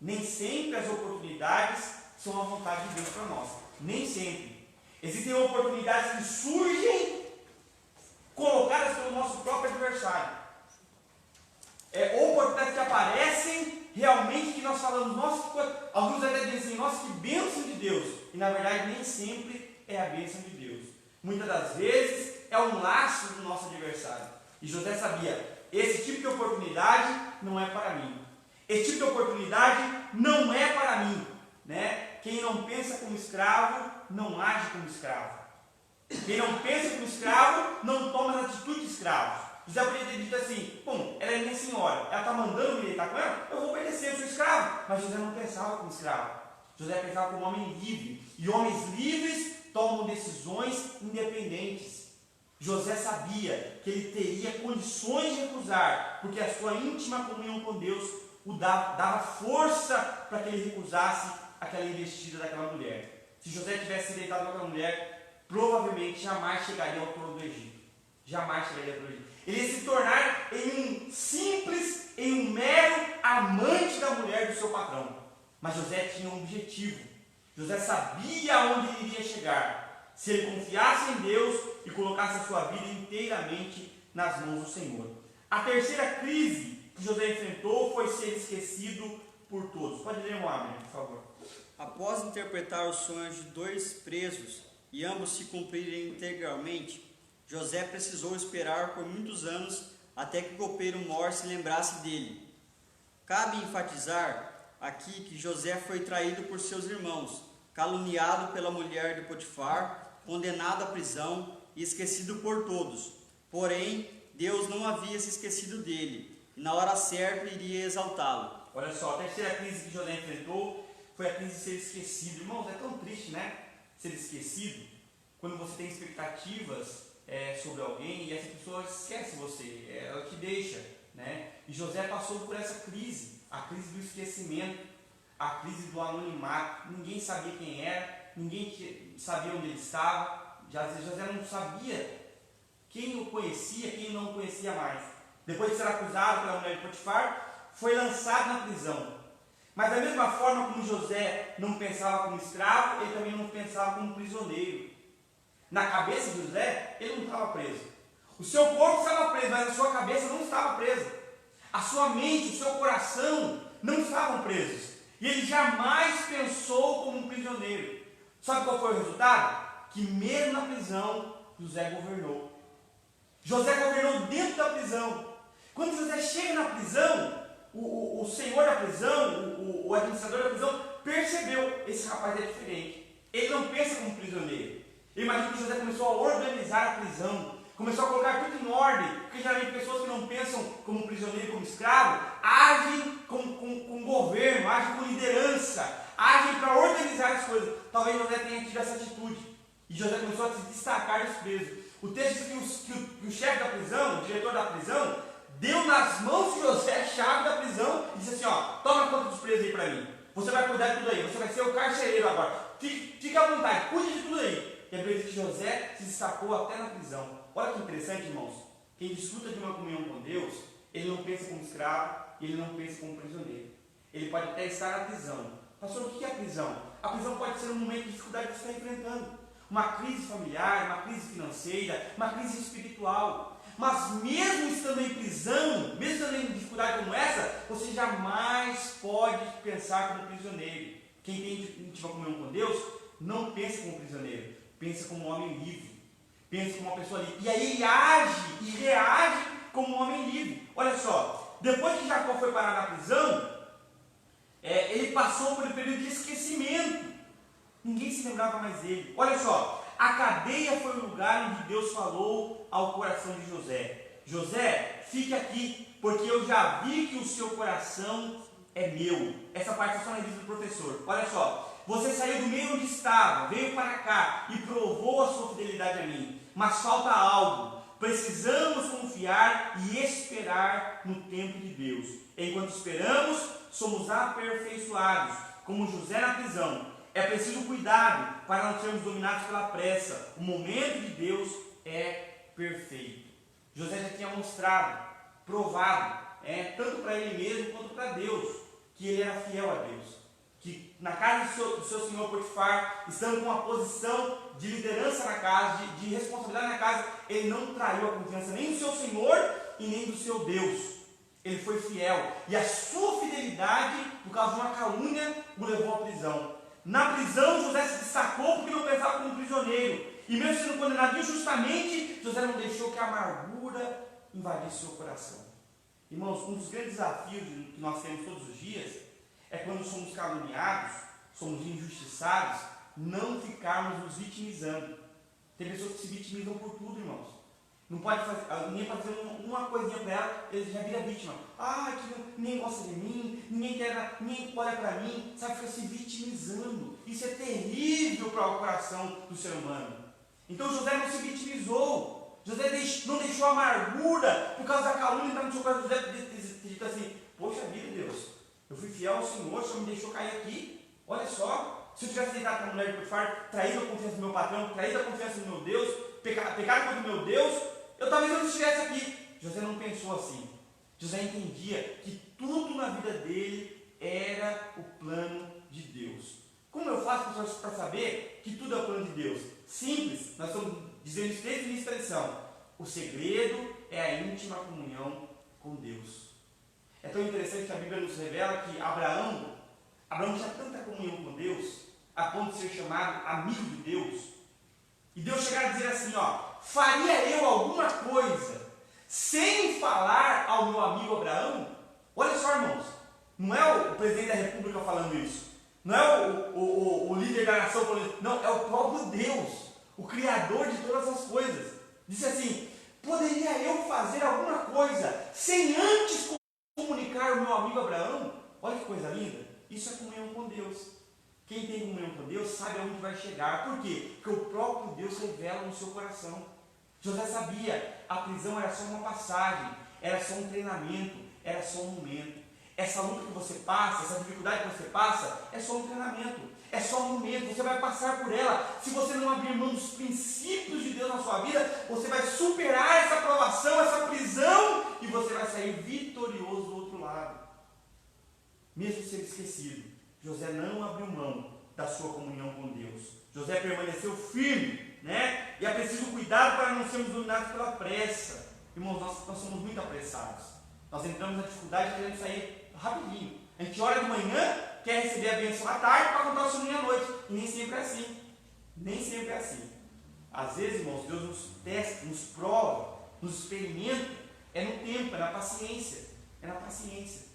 Speaker 1: Nem sempre as oportunidades são a vontade de Deus para nós. Nem sempre. Existem oportunidades que surgem, adversário. Oportunidades que aparecem realmente que nós falamos, nossa, alguns até dizem assim, nossa, que bênção de Deus. E na verdade nem sempre é a bênção de Deus. Muitas das vezes é um laço do nosso adversário. E José sabia, esse tipo de oportunidade não é para mim. Esse tipo de oportunidade não é para mim. Né? Quem não pensa como escravo, não age como escravo. Quem não pensa como escravo, não toma as atitudes de escravo. José poderia ter dito assim, bom, ela é minha senhora, ela está mandando me deitar com ela, eu vou obedecer, eu sou escravo. Mas José não pensava como escravo. José pensava como homem livre. E homens livres tomam decisões independentes. José sabia que ele teria condições de recusar, porque a sua íntima comunhão com Deus o dava força para que ele recusasse aquela investida daquela mulher. Se José tivesse se deitado com aquela mulher, provavelmente jamais chegaria ao trono do Egito. Jamais chegaria ao trono do Egito. Ele ia se tornar em um mero amante da mulher do seu patrão. Mas José tinha um objetivo. José sabia aonde ele iria chegar, se ele confiasse em Deus e colocasse a sua vida inteiramente nas mãos do Senhor. A terceira crise que José enfrentou foi ser esquecido por todos. Pode ler, Mohamed, por favor.
Speaker 2: Após interpretar os sonhos de 2 presos e ambos se cumprirem integralmente, José precisou esperar por muitos anos até que o copeiro mor se lembrasse dele. Cabe enfatizar aqui que José foi traído por seus irmãos, caluniado pela mulher de Potifar, condenado à prisão e esquecido por todos. Porém, Deus não havia se esquecido dele, e na hora certa iria exaltá-lo.
Speaker 1: Olha só, a terceira crise que José enfrentou foi a crise de ser esquecido. Irmãos, é tão triste, né? Ser esquecido, quando você tem expectativas sobre alguém e essa pessoa esquece você, ela te deixa, né? E José passou por essa crise, a crise do esquecimento, a crise do anonimato. Ninguém sabia quem era, ninguém sabia onde ele estava. José não sabia quem o conhecia, quem não o conhecia mais. Depois de ser acusado pela mulher de Potifar, foi lançado na prisão. Mas da mesma forma como José não pensava como escravo, ele também não pensava como prisioneiro. Na cabeça de José, ele não estava preso. O seu corpo estava preso, mas a sua cabeça não estava presa. A sua mente, o seu coração não estavam presos. E ele jamais pensou como um prisioneiro. Sabe qual foi o resultado? Que mesmo na prisão, José governou. José governou dentro da prisão. Quando José chega na prisão, o senhor da prisão, o administrador da prisão, percebeu, esse rapaz é diferente. Ele não pensa como prisioneiro. Eu imagino que José começou a organizar a prisão, começou a colocar tudo em ordem, porque geralmente pessoas que não pensam como prisioneiro, como escravo, agem com governo, agem com liderança, agem para organizar as coisas. Talvez José tenha tido essa atitude, e José começou a se destacar dos presos. O texto diz que o chefe da prisão, o diretor da prisão, deu nas mãos de José a chave da prisão e disse assim, toma conta dos presos aí para mim, você vai cuidar de tudo aí, você vai ser o carcereiro agora, fique à vontade, cuide de tudo aí. E a Bíblia diz que José se destacou até na prisão. Olha que interessante, irmãos. Quem desfruta de uma comunhão com Deus, ele não pensa como escravo, ele não pensa como prisioneiro. Ele pode até estar na prisão. Pastor, o que é a prisão? A prisão pode ser um momento de dificuldade que você está enfrentando. Uma crise familiar, uma crise financeira, uma crise espiritual. Mas mesmo estando em prisão, mesmo estando em dificuldade como essa, você jamais pode pensar como prisioneiro. Quem tem íntima comunhão com Deus, não pensa como prisioneiro. Pensa como um homem livre, pensa como uma pessoa livre. E aí ele age e reage como um homem livre. Olha só, depois que Jacó foi parar na prisão, ele passou por um período de esquecimento. Ninguém se lembrava mais dele. Olha só, a cadeia foi o lugar onde Deus falou ao coração de José. José, fique aqui, porque eu já vi que o seu coração é meu. Essa parte é só na lista do professor. Olha só. Você saiu do meio onde estava, veio para cá e provou a sua fidelidade a mim. Mas falta algo. Precisamos confiar e esperar no tempo de Deus. Enquanto esperamos, somos aperfeiçoados, como José na prisão. É preciso cuidado para não sermos dominados pela pressa. O momento de Deus é perfeito. José já tinha mostrado, provado, tanto para ele mesmo quanto para Deus, que ele era fiel a Deus. Que na casa do seu senhor Potifar, estando com uma posição de liderança na casa, de responsabilidade na casa, ele não traiu a confiança nem do seu senhor e nem do seu Deus. Ele foi fiel, e a sua fidelidade, por causa de uma calúnia, o levou à prisão. Na prisão, José se destacou porque não pensava como prisioneiro. E mesmo sendo condenado injustamente, José não deixou que a amargura invadisse seu coração. Irmãos, um dos grandes desafios que nós temos todos os dias é quando somos caluniados, somos injustiçados, não ficarmos nos vitimizando. Tem pessoas que se vitimizam por tudo, irmãos. Não pode fazer, ninguém pode fazer uma coisinha para ela, ele já vira vítima. Que ninguém gosta de mim, ninguém olha para mim, sabe, fica se vitimizando. Isso é terrível para o coração do ser humano. Então José não se vitimizou. José não deixou amargura por causa da calúnia que está no seu coração. José disse assim: poxa vida, Deus, eu fui fiel ao Senhor, o Senhor me deixou cair aqui. Olha só, se eu tivesse deitado com a mulher de Potifar, traído a confiança do meu patrão, traído a confiança do meu Deus, pecado contra o meu Deus, talvez eu não estivesse aqui. José não pensou assim. José entendia que tudo na vida dele era o plano de Deus. Como eu faço para saber que tudo é o plano de Deus? Simples, nós estamos dizendo isso desde o início da lição. O segredo é a íntima comunhão com Deus. É tão interessante que a Bíblia nos revela que Abraão tinha tanta comunhão com Deus, a ponto de ser chamado amigo de Deus. E Deus chegar a dizer assim: faria eu alguma coisa sem falar ao meu amigo Abraão? Olha só, irmãos, não é o presidente da República falando isso, não é o líder da nação falando isso, não, é o próprio Deus, o Criador de todas as coisas. Disse assim: poderia eu fazer alguma coisa sem antes comunicar ao meu amigo Abraão? Olha que coisa linda, isso é comunhão com Deus. Quem tem comunhão com Deus sabe aonde vai chegar. Por quê? Porque o próprio Deus revela no seu coração. José sabia, a prisão era só uma passagem, era só um treinamento, era só um momento. Essa luta que você passa, essa dificuldade que você passa, é só um treinamento, é só um momento, você vai passar por ela. Se você não abrir mão dos princípios de Deus na sua vida, você vai superar essa provação, essa prisão, e você vai sair vitorioso do outro lado. Mesmo sendo esquecido, José não abriu mão da sua comunhão com Deus. José permaneceu firme, né? E é preciso cuidado para não sermos dominados pela pressa. Irmãos, nós somos muito apressados. Nós entramos na dificuldade querendo sair rapidinho. A gente ora de manhã, quer receber a bênção à tarde para contar o soninho à noite. E nem sempre é assim. Nem sempre é assim. Às vezes, irmãos, Deus nos testa, nos prova, nos experimenta. É no tempo, é na paciência. É na paciência.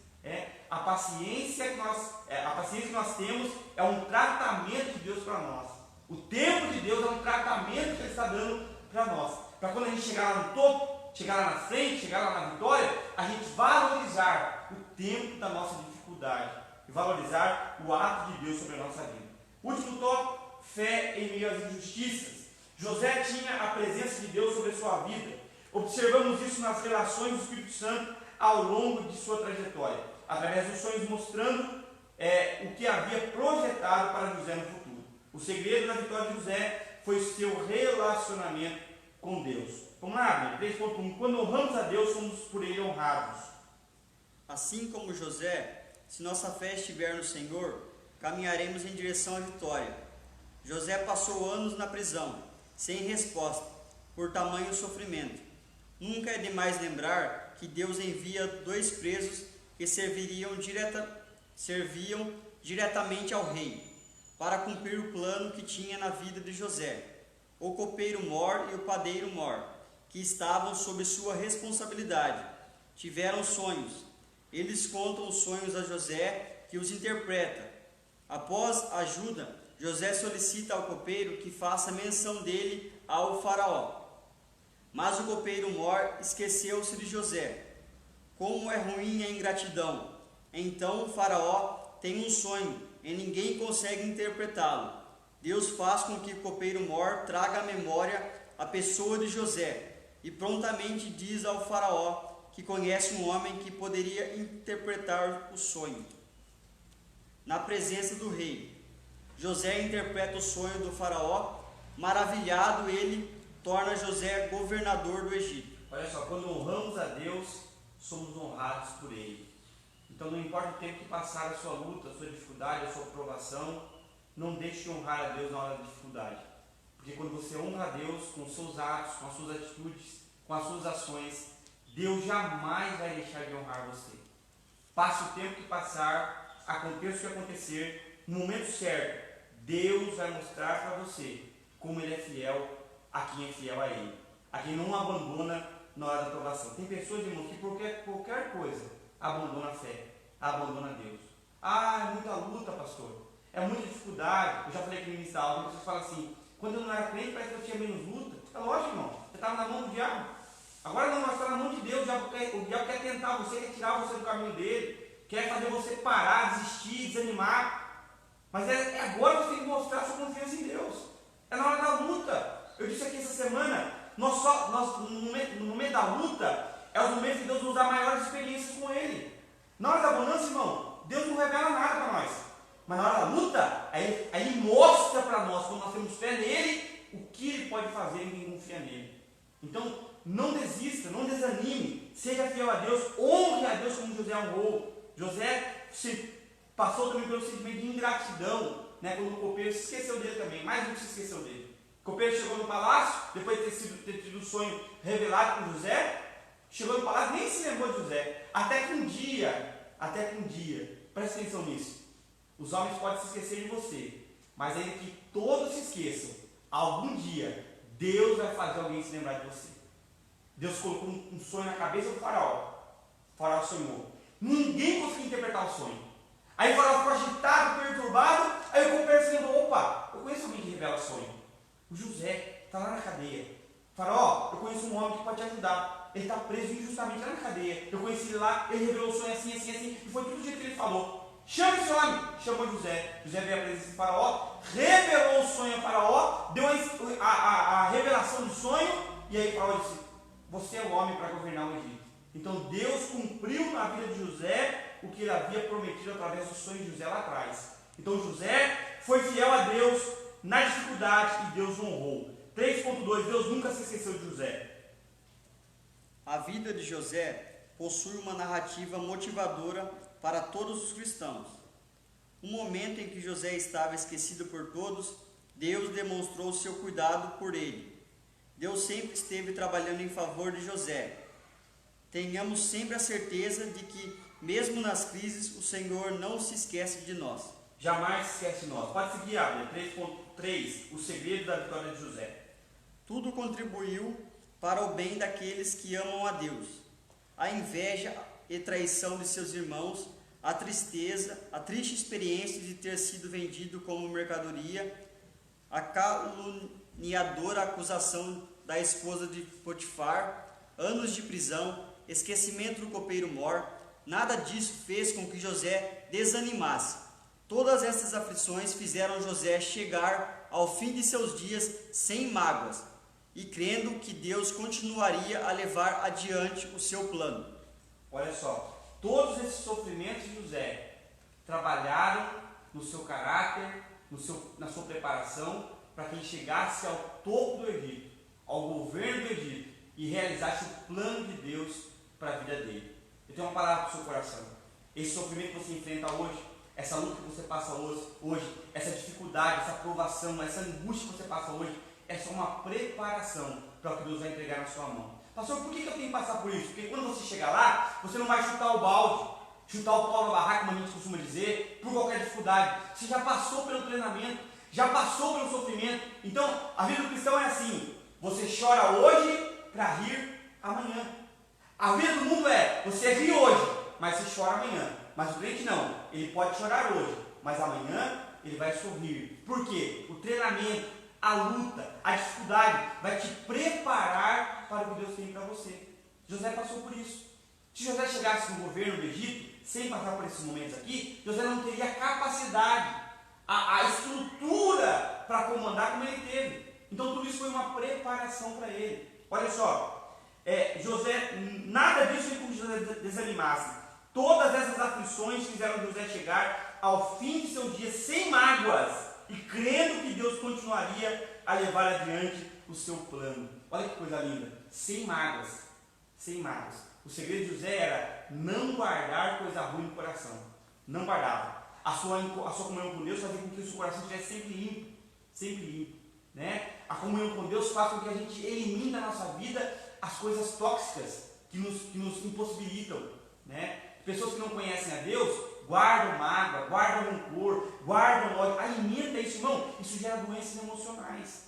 Speaker 1: A paciência que nós temos é um tratamento de Deus para nós. O tempo de Deus é um tratamento que Ele está dando para nós. Para quando a gente chegar lá no topo, chegar lá na frente, chegar lá na vitória, a gente valorizar o tempo da nossa dificuldade e valorizar o ato de Deus sobre a nossa vida. Último tópico: fé em meio às injustiças. José tinha a presença de Deus sobre a sua vida. Observamos isso nas relações do Espírito Santo ao longo de sua trajetória, através dos sonhos mostrando o que havia projetado para José no futuro. O segredo da vitória de José foi o seu relacionamento com Deus. Vamos lá, 3.1. Quando honramos a Deus, somos por Ele honrados.
Speaker 2: Assim como José, se nossa fé estiver no Senhor, caminharemos em direção à vitória. José passou anos na prisão, sem resposta, por tamanho sofrimento. Nunca é demais lembrar que Deus envia 2 presos que serviam diretamente ao rei, para cumprir o plano que tinha na vida de José, o copeiro Mor e o padeiro Mor, que estavam sob sua responsabilidade. Tiveram sonhos. Eles contam os sonhos a José, que os interpreta. Após ajuda, José solicita ao copeiro que faça menção dele ao faraó. Mas o copeiro Mor esqueceu-se de José. Como é ruim a ingratidão! Então o faraó tem um sonho e ninguém consegue interpretá-lo. Deus faz com que o copeiro Mor traga à memória a pessoa de José e prontamente diz ao faraó que conhece um homem que poderia interpretar o sonho. Na presença do rei, José interpreta o sonho do faraó. Maravilhado, ele torna José governador do Egito.
Speaker 1: Olha só, quando honramos a Deus, somos honrados por Ele. Então não importa o tempo que passar a sua luta, a sua dificuldade, a sua provação, não deixe de honrar a Deus na hora da dificuldade. Porque quando você honra a Deus com os seus atos, com as suas atitudes, com as suas ações, Deus jamais vai deixar de honrar você. Passe o tempo que passar, aconteça o que acontecer, no momento certo, Deus vai mostrar para você como Ele é fiel a quem é fiel a Ele, a quem não abandona na hora da provação. Tem pessoas, irmãos, que por qualquer coisa abandona a fé, abandona Deus. Ah, é muita luta, pastor, é muita dificuldade. Eu já falei aqui no início da aula, pessoas falam assim, quando eu não era crente parece que eu tinha menos luta. É lógico, irmão, você estava na mão do diabo. Agora não, nós estamos na mão de Deus. O diabo quer tentar você, quer tirar você do caminho dele, quer fazer você parar, desistir, desanimar. Mas é agora que você tem que mostrar sua confiança em Deus. É na hora da luta. Eu disse aqui essa semana, no momento da luta, é o momento que Deus nos dá maiores experiências com Ele. Na hora da bonança, irmão, Deus não revela nada para nós. Mas na hora da luta, aí Ele mostra para nós, quando nós temos fé nele, o que Ele pode fazer em quem confia nele. Então, não desista, não desanime, seja fiel a Deus, honre a Deus como José honrou. José se passou também pelo sentimento de ingratidão, né, quando o copeiro se esqueceu dele também, mais do que se esqueceu dele. O copeiro chegou no palácio, depois de ter tido o sonho revelado por José, chegou no palácio, nem se lembrou de José, até que um dia, presta atenção nisso, os homens podem se esquecer de você, mas ainda que todos se esqueçam, algum dia, Deus vai fazer alguém se lembrar de você. Deus colocou um sonho na cabeça do faraó. O faraó sonhou. Ninguém conseguiu interpretar o sonho. Aí o faraó ficou agitado, perturbado. Aí o copeiro se lembrou: opa, eu conheço alguém que revela sonho. O José está lá na cadeia. Faraó, eu conheço um homem que pode te ajudar. Ele está preso injustamente lá na cadeia. Eu conheci ele lá, ele revelou o sonho assim. E foi tudo do jeito que ele falou. Chama esse homem. Chamou José. José veio à presença do faraó, revelou o sonho ao faraó, deu a revelação do sonho. E aí o faraó disse: você é o homem para governar o Egito. Então Deus cumpriu na vida de José o que ele havia prometido através do sonho de José lá atrás. Então José foi fiel a Deus na dificuldade e Deus o honrou. 3.2, Deus nunca se esqueceu de José.
Speaker 2: A vida de José possui uma narrativa motivadora para todos os cristãos. No momento em que José estava esquecido por todos, Deus demonstrou seu cuidado por ele. Deus sempre esteve trabalhando em favor de José. Tenhamos sempre a certeza de que, mesmo nas crises, o Senhor não se esquece de nós.
Speaker 1: Jamais se esquece de nós. Pode seguir, Abner. 3.3, o segredo da vitória de José.
Speaker 2: Tudo contribuiu para o bem daqueles que amam a Deus. A inveja e traição de seus irmãos, a tristeza, a triste experiência de ter sido vendido como mercadoria, a caluniadora acusação da esposa de Potifar, anos de prisão, esquecimento do copeiro mor, nada disso fez com que José desanimasse. Todas essas aflições fizeram José chegar ao fim de seus dias sem mágoas e crendo que Deus continuaria a levar adiante o seu plano.
Speaker 1: Olha só, todos esses sofrimentos de José trabalharam no seu caráter, na sua preparação, para que ele chegasse ao topo do Egito, ao governo do Egito, e realizasse o plano de Deus para a vida dele. Eu tenho uma palavra para o seu coração. Esse sofrimento que você enfrenta hoje, essa luta que você passa hoje, essa dificuldade, essa provação, essa angústia que você passa hoje, é só uma preparação para o que Deus vai entregar na sua mão. Pastor, por que eu tenho que passar por isso? Porque quando você chegar lá, você não vai chutar o balde, chutar o pau na barraca, como a gente costuma dizer, por qualquer dificuldade. Você já passou pelo treinamento, já passou pelo sofrimento. Então, a vida do cristão é assim: você chora hoje para rir amanhã. A vida do mundo é: você ri hoje, mas você chora amanhã. Mas o crente não, ele pode chorar hoje, mas amanhã ele vai sorrir. Por quê? O treinamento, a luta, a dificuldade vai te preparar para o que Deus tem para você. José passou por isso. Se José chegasse no governo do Egito, sem passar por esses momentos aqui, José não teria a capacidade, a estrutura para comandar como ele teve. Então tudo isso foi uma preparação para ele. Olha só, José, nada disso fez com que José desanimasse. Todas essas aflições fizeram José chegar ao fim de seus dias sem mágoas e crendo que Deus continuaria a levar adiante o seu plano. Olha que coisa linda, sem mágoas, sem mágoas. O segredo de José era não guardar coisa ruim no coração, não guardava. A sua comunhão com Deus fazia com que o seu coração estivesse sempre limpo, né? A comunhão com Deus faz com que a gente elimine da nossa vida as coisas tóxicas, que nos impossibilitam, né? Pessoas que não conhecem a Deus guardam mágoa, guardam rancor, guardam ódio, alimenta isso, irmão. Isso gera doenças emocionais.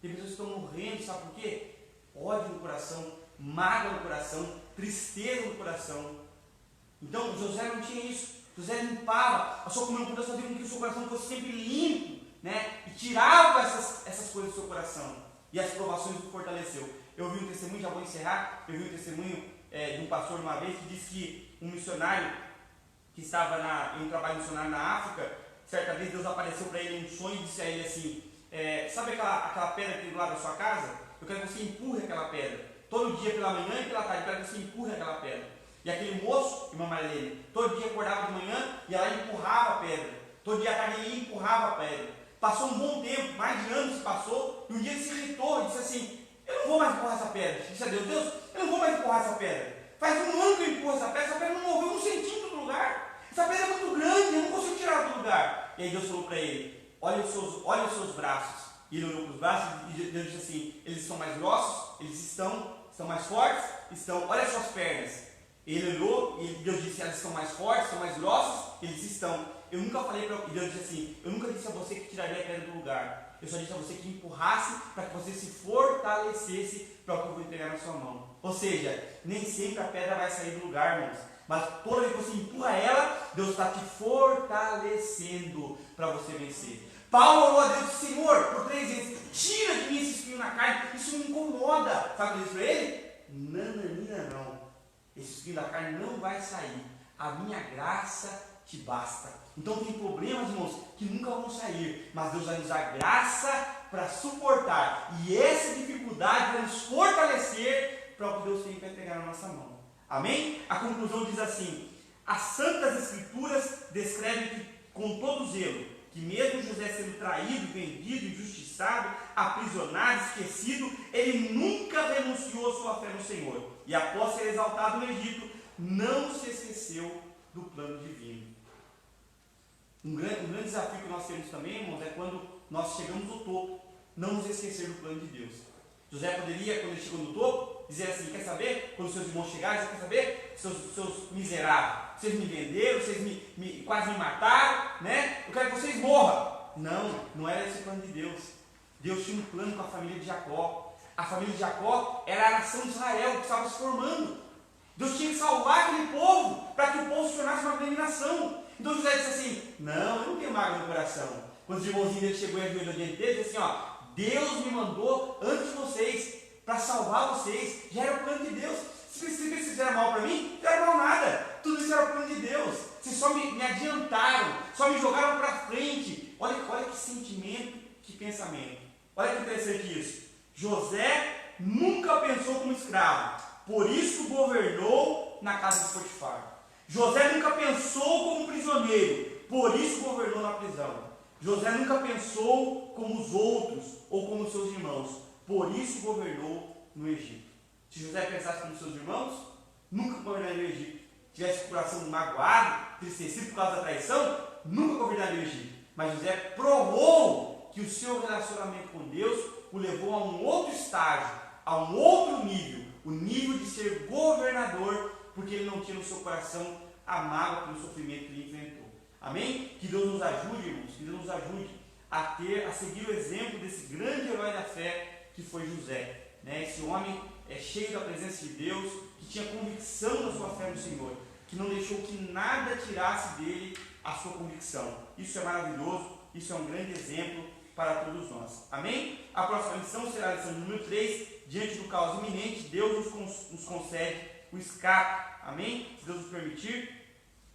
Speaker 1: Tem pessoas que estão morrendo, sabe por quê? Ódio no coração, mágoa no coração, tristeza no coração. Então José não tinha isso. José limpava a sua comunhão com Deus, fazia com que o seu coração fosse sempre limpo, né? E tirava essas coisas do seu coração. E as provações o fortaleceu. Eu vi um testemunho, já vou encerrar, eu vi um testemunho de um pastor uma vez que disse que um missionário que estava em um trabalho missionário na África, certa vez Deus apareceu para ele em um sonho e disse a ele assim, sabe aquela pedra que tem do lado da sua casa? Eu quero que você empurre aquela pedra. Todo dia pela manhã e pela tarde, eu quero que você empurre aquela pedra. E aquele moço, irmã Marilene, todo dia acordava de manhã e ela empurrava a pedra. Todo dia à tarde ele empurrava a pedra. Passou um bom tempo, mais de anos se passou, e um dia ele se irritou e disse assim, eu não vou mais empurrar essa pedra. Disse a Deus, Deus, eu não vou mais empurrar essa pedra. Faz um ano que eu empurro essa pedra não moveu um centímetro do lugar. Essa pedra é muito grande, eu não consigo tirar do lugar. E aí Deus falou para ele, olha os seus braços. E ele olhou para os braços e Deus disse assim, eles estão mais grossos, eles estão mais fortes, olha as suas pernas. Ele olhou e Deus disse, elas estão mais fortes, estão mais grossas, eles estão. Eu nunca falei para ele, Deus disse assim, eu nunca disse a você que tiraria a pedra do lugar. Eu só disse a você que empurrasse para que você se fortalecesse para o que eu vou entregar na sua mão. Ou seja, nem sempre a pedra vai sair do lugar, irmãos. Mas toda vez que você empurra ela, Deus está te fortalecendo para você vencer. Paulo orou a Deus e disse, Senhor, por 3 vezes, tira de mim esse espinho na carne, isso me incomoda. Sabe o que ele disse para ele? Nananina não. Esse espinho da carne não vai sair. A minha graça te basta. Então tem problemas, irmãos, que nunca vão sair. Mas Deus vai nos dar graça para suportar. E essa dificuldade vai nos fortalecer para o que Deus tem para entregar na nossa mão. Amém? A conclusão diz assim, as Santas Escrituras descrevem que, com todo zelo, que mesmo José sendo traído, vendido, injustiçado, aprisionado, esquecido, ele nunca renunciou à sua fé no Senhor. E após ser exaltado no Egito, não se esqueceu do plano divino. Um grande desafio que nós temos também, irmãos, é quando nós chegamos no topo, não nos esquecer do plano de Deus. José poderia, quando ele chegou no topo, dizer assim, quer saber? Quando seus irmãos chegarem, você quer saber? Seus miseráveis, vocês me venderam, vocês quase me mataram, né? Eu quero que vocês morram. Não era esse o plano de Deus. Deus tinha um plano com a família de Jacó. A família de Jacó era a nação de Israel que estava se formando. Deus tinha que salvar aquele povo para que o povo se tornasse uma grande nação. Então José disse assim, não, eu não tenho mágoa no coração. Quando os irmãozinhos dele chegou e ajoelhou diante dele, disse assim, Deus me mandou antes de vocês, para salvar vocês. Já era o plano de Deus. Se vocês fizeram mal para mim, não fizeram mal nada. Tudo isso era o plano de Deus. Vocês só me adiantaram, só me jogaram para frente. Olha que sentimento, que pensamento. Olha que interessante isso. José nunca pensou como escravo, por isso governou na casa de Potifar. José nunca pensou como prisioneiro, por isso governou na prisão. José nunca pensou como os outros ou como seus irmãos, por isso governou no Egito. Se José pensasse como seus irmãos, nunca governaria no Egito. Tivesse o coração magoado, entristecido por causa da traição, nunca governaria no Egito. Mas José provou que o seu relacionamento com Deus o levou a um outro estágio, a um outro nível, o nível de ser governador, porque ele não tinha no seu coração a mágoa pelo sofrimento que ele enfrentou. Amém? Que Deus nos ajude, irmãos, que Deus nos ajude a seguir o exemplo desse grande herói da fé que foi José. Né? Esse homem cheio da presença de Deus, que tinha convicção da sua fé no Senhor, que não deixou que nada tirasse dele a sua convicção. Isso é maravilhoso, isso é um grande exemplo para todos nós. Amém? A próxima lição será a lição número 3. Diante do caos iminente, Deus nos concede o escape. Amém? Se Deus nos permitir,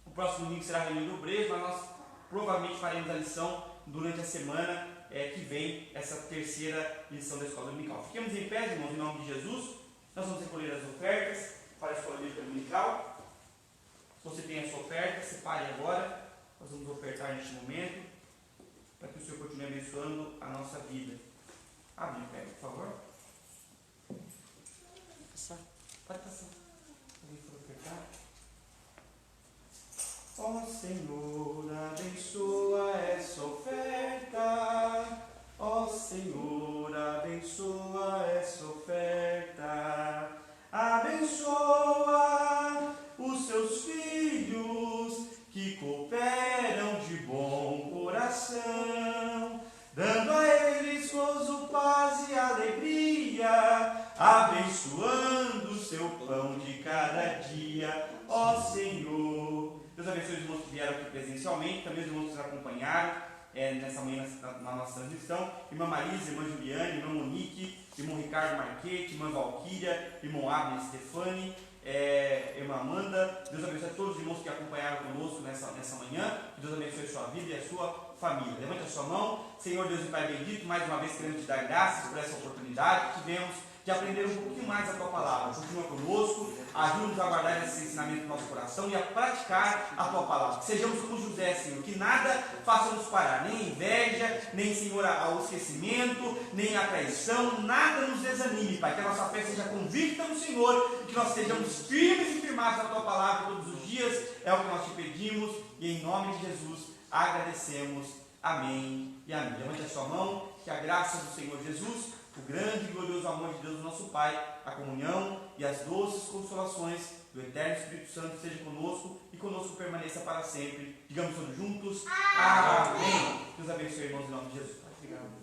Speaker 1: o próximo domingo será a reunião do Obreiros, mas nós provavelmente faremos a lição durante a semana que vem, essa terceira lição da escola dominical. Fiquemos em pé, irmãos, em nome de Jesus. Nós vamos recolher as ofertas para a escola bíblica dominical. Se você tem a sua oferta, separe agora. Nós vamos ofertar neste momento, para que o Senhor continue abençoando a nossa vida. Abre o pé, por favor. Pode passar. Alguém for ofertar? Ó Senhor, abençoa essa oferta. Ó Senhor, abençoa essa oferta. Abençoa seu pão de cada dia, ó Senhor. Deus abençoe os irmãos que vieram aqui presencialmente, também os irmãos que nos acompanharam nessa manhã na nossa transmissão. Irmã Marisa, irmã Juliane, irmã Monique, irmão Ricardo Marquete, irmã Valquíria, irmão Abner Stefani, irmã Amanda. Deus abençoe a todos os irmãos que acompanharam conosco nessa manhã. Que Deus abençoe a sua vida e a sua família. Levante a sua mão. Senhor Deus e Pai bendito, mais uma vez queremos te dar graças por essa oportunidade que tivemos de aprender um pouquinho mais a tua palavra. Continua conosco, ajuda-nos a guardar esse ensinamento no nosso coração e a praticar a tua palavra. Que sejamos como José, Senhor, que nada faça nos parar, nem a inveja, nem, Senhor, o esquecimento, nem a traição, nada nos desanime, Pai. Que a nossa fé seja convicta no Senhor e que nós estejamos firmes e firmados na tua palavra todos os dias. É o que nós te pedimos e em nome de Jesus agradecemos. Amém e amém. Levante a sua mão, que a graça do Senhor Jesus, o grande e glorioso amor de Deus, nosso Pai, a comunhão e as doces consolações do Eterno Espírito Santo seja conosco e conosco permaneça para sempre. Digamos todos juntos. Amém. Deus abençoe, irmãos, em nome de Jesus. Obrigado.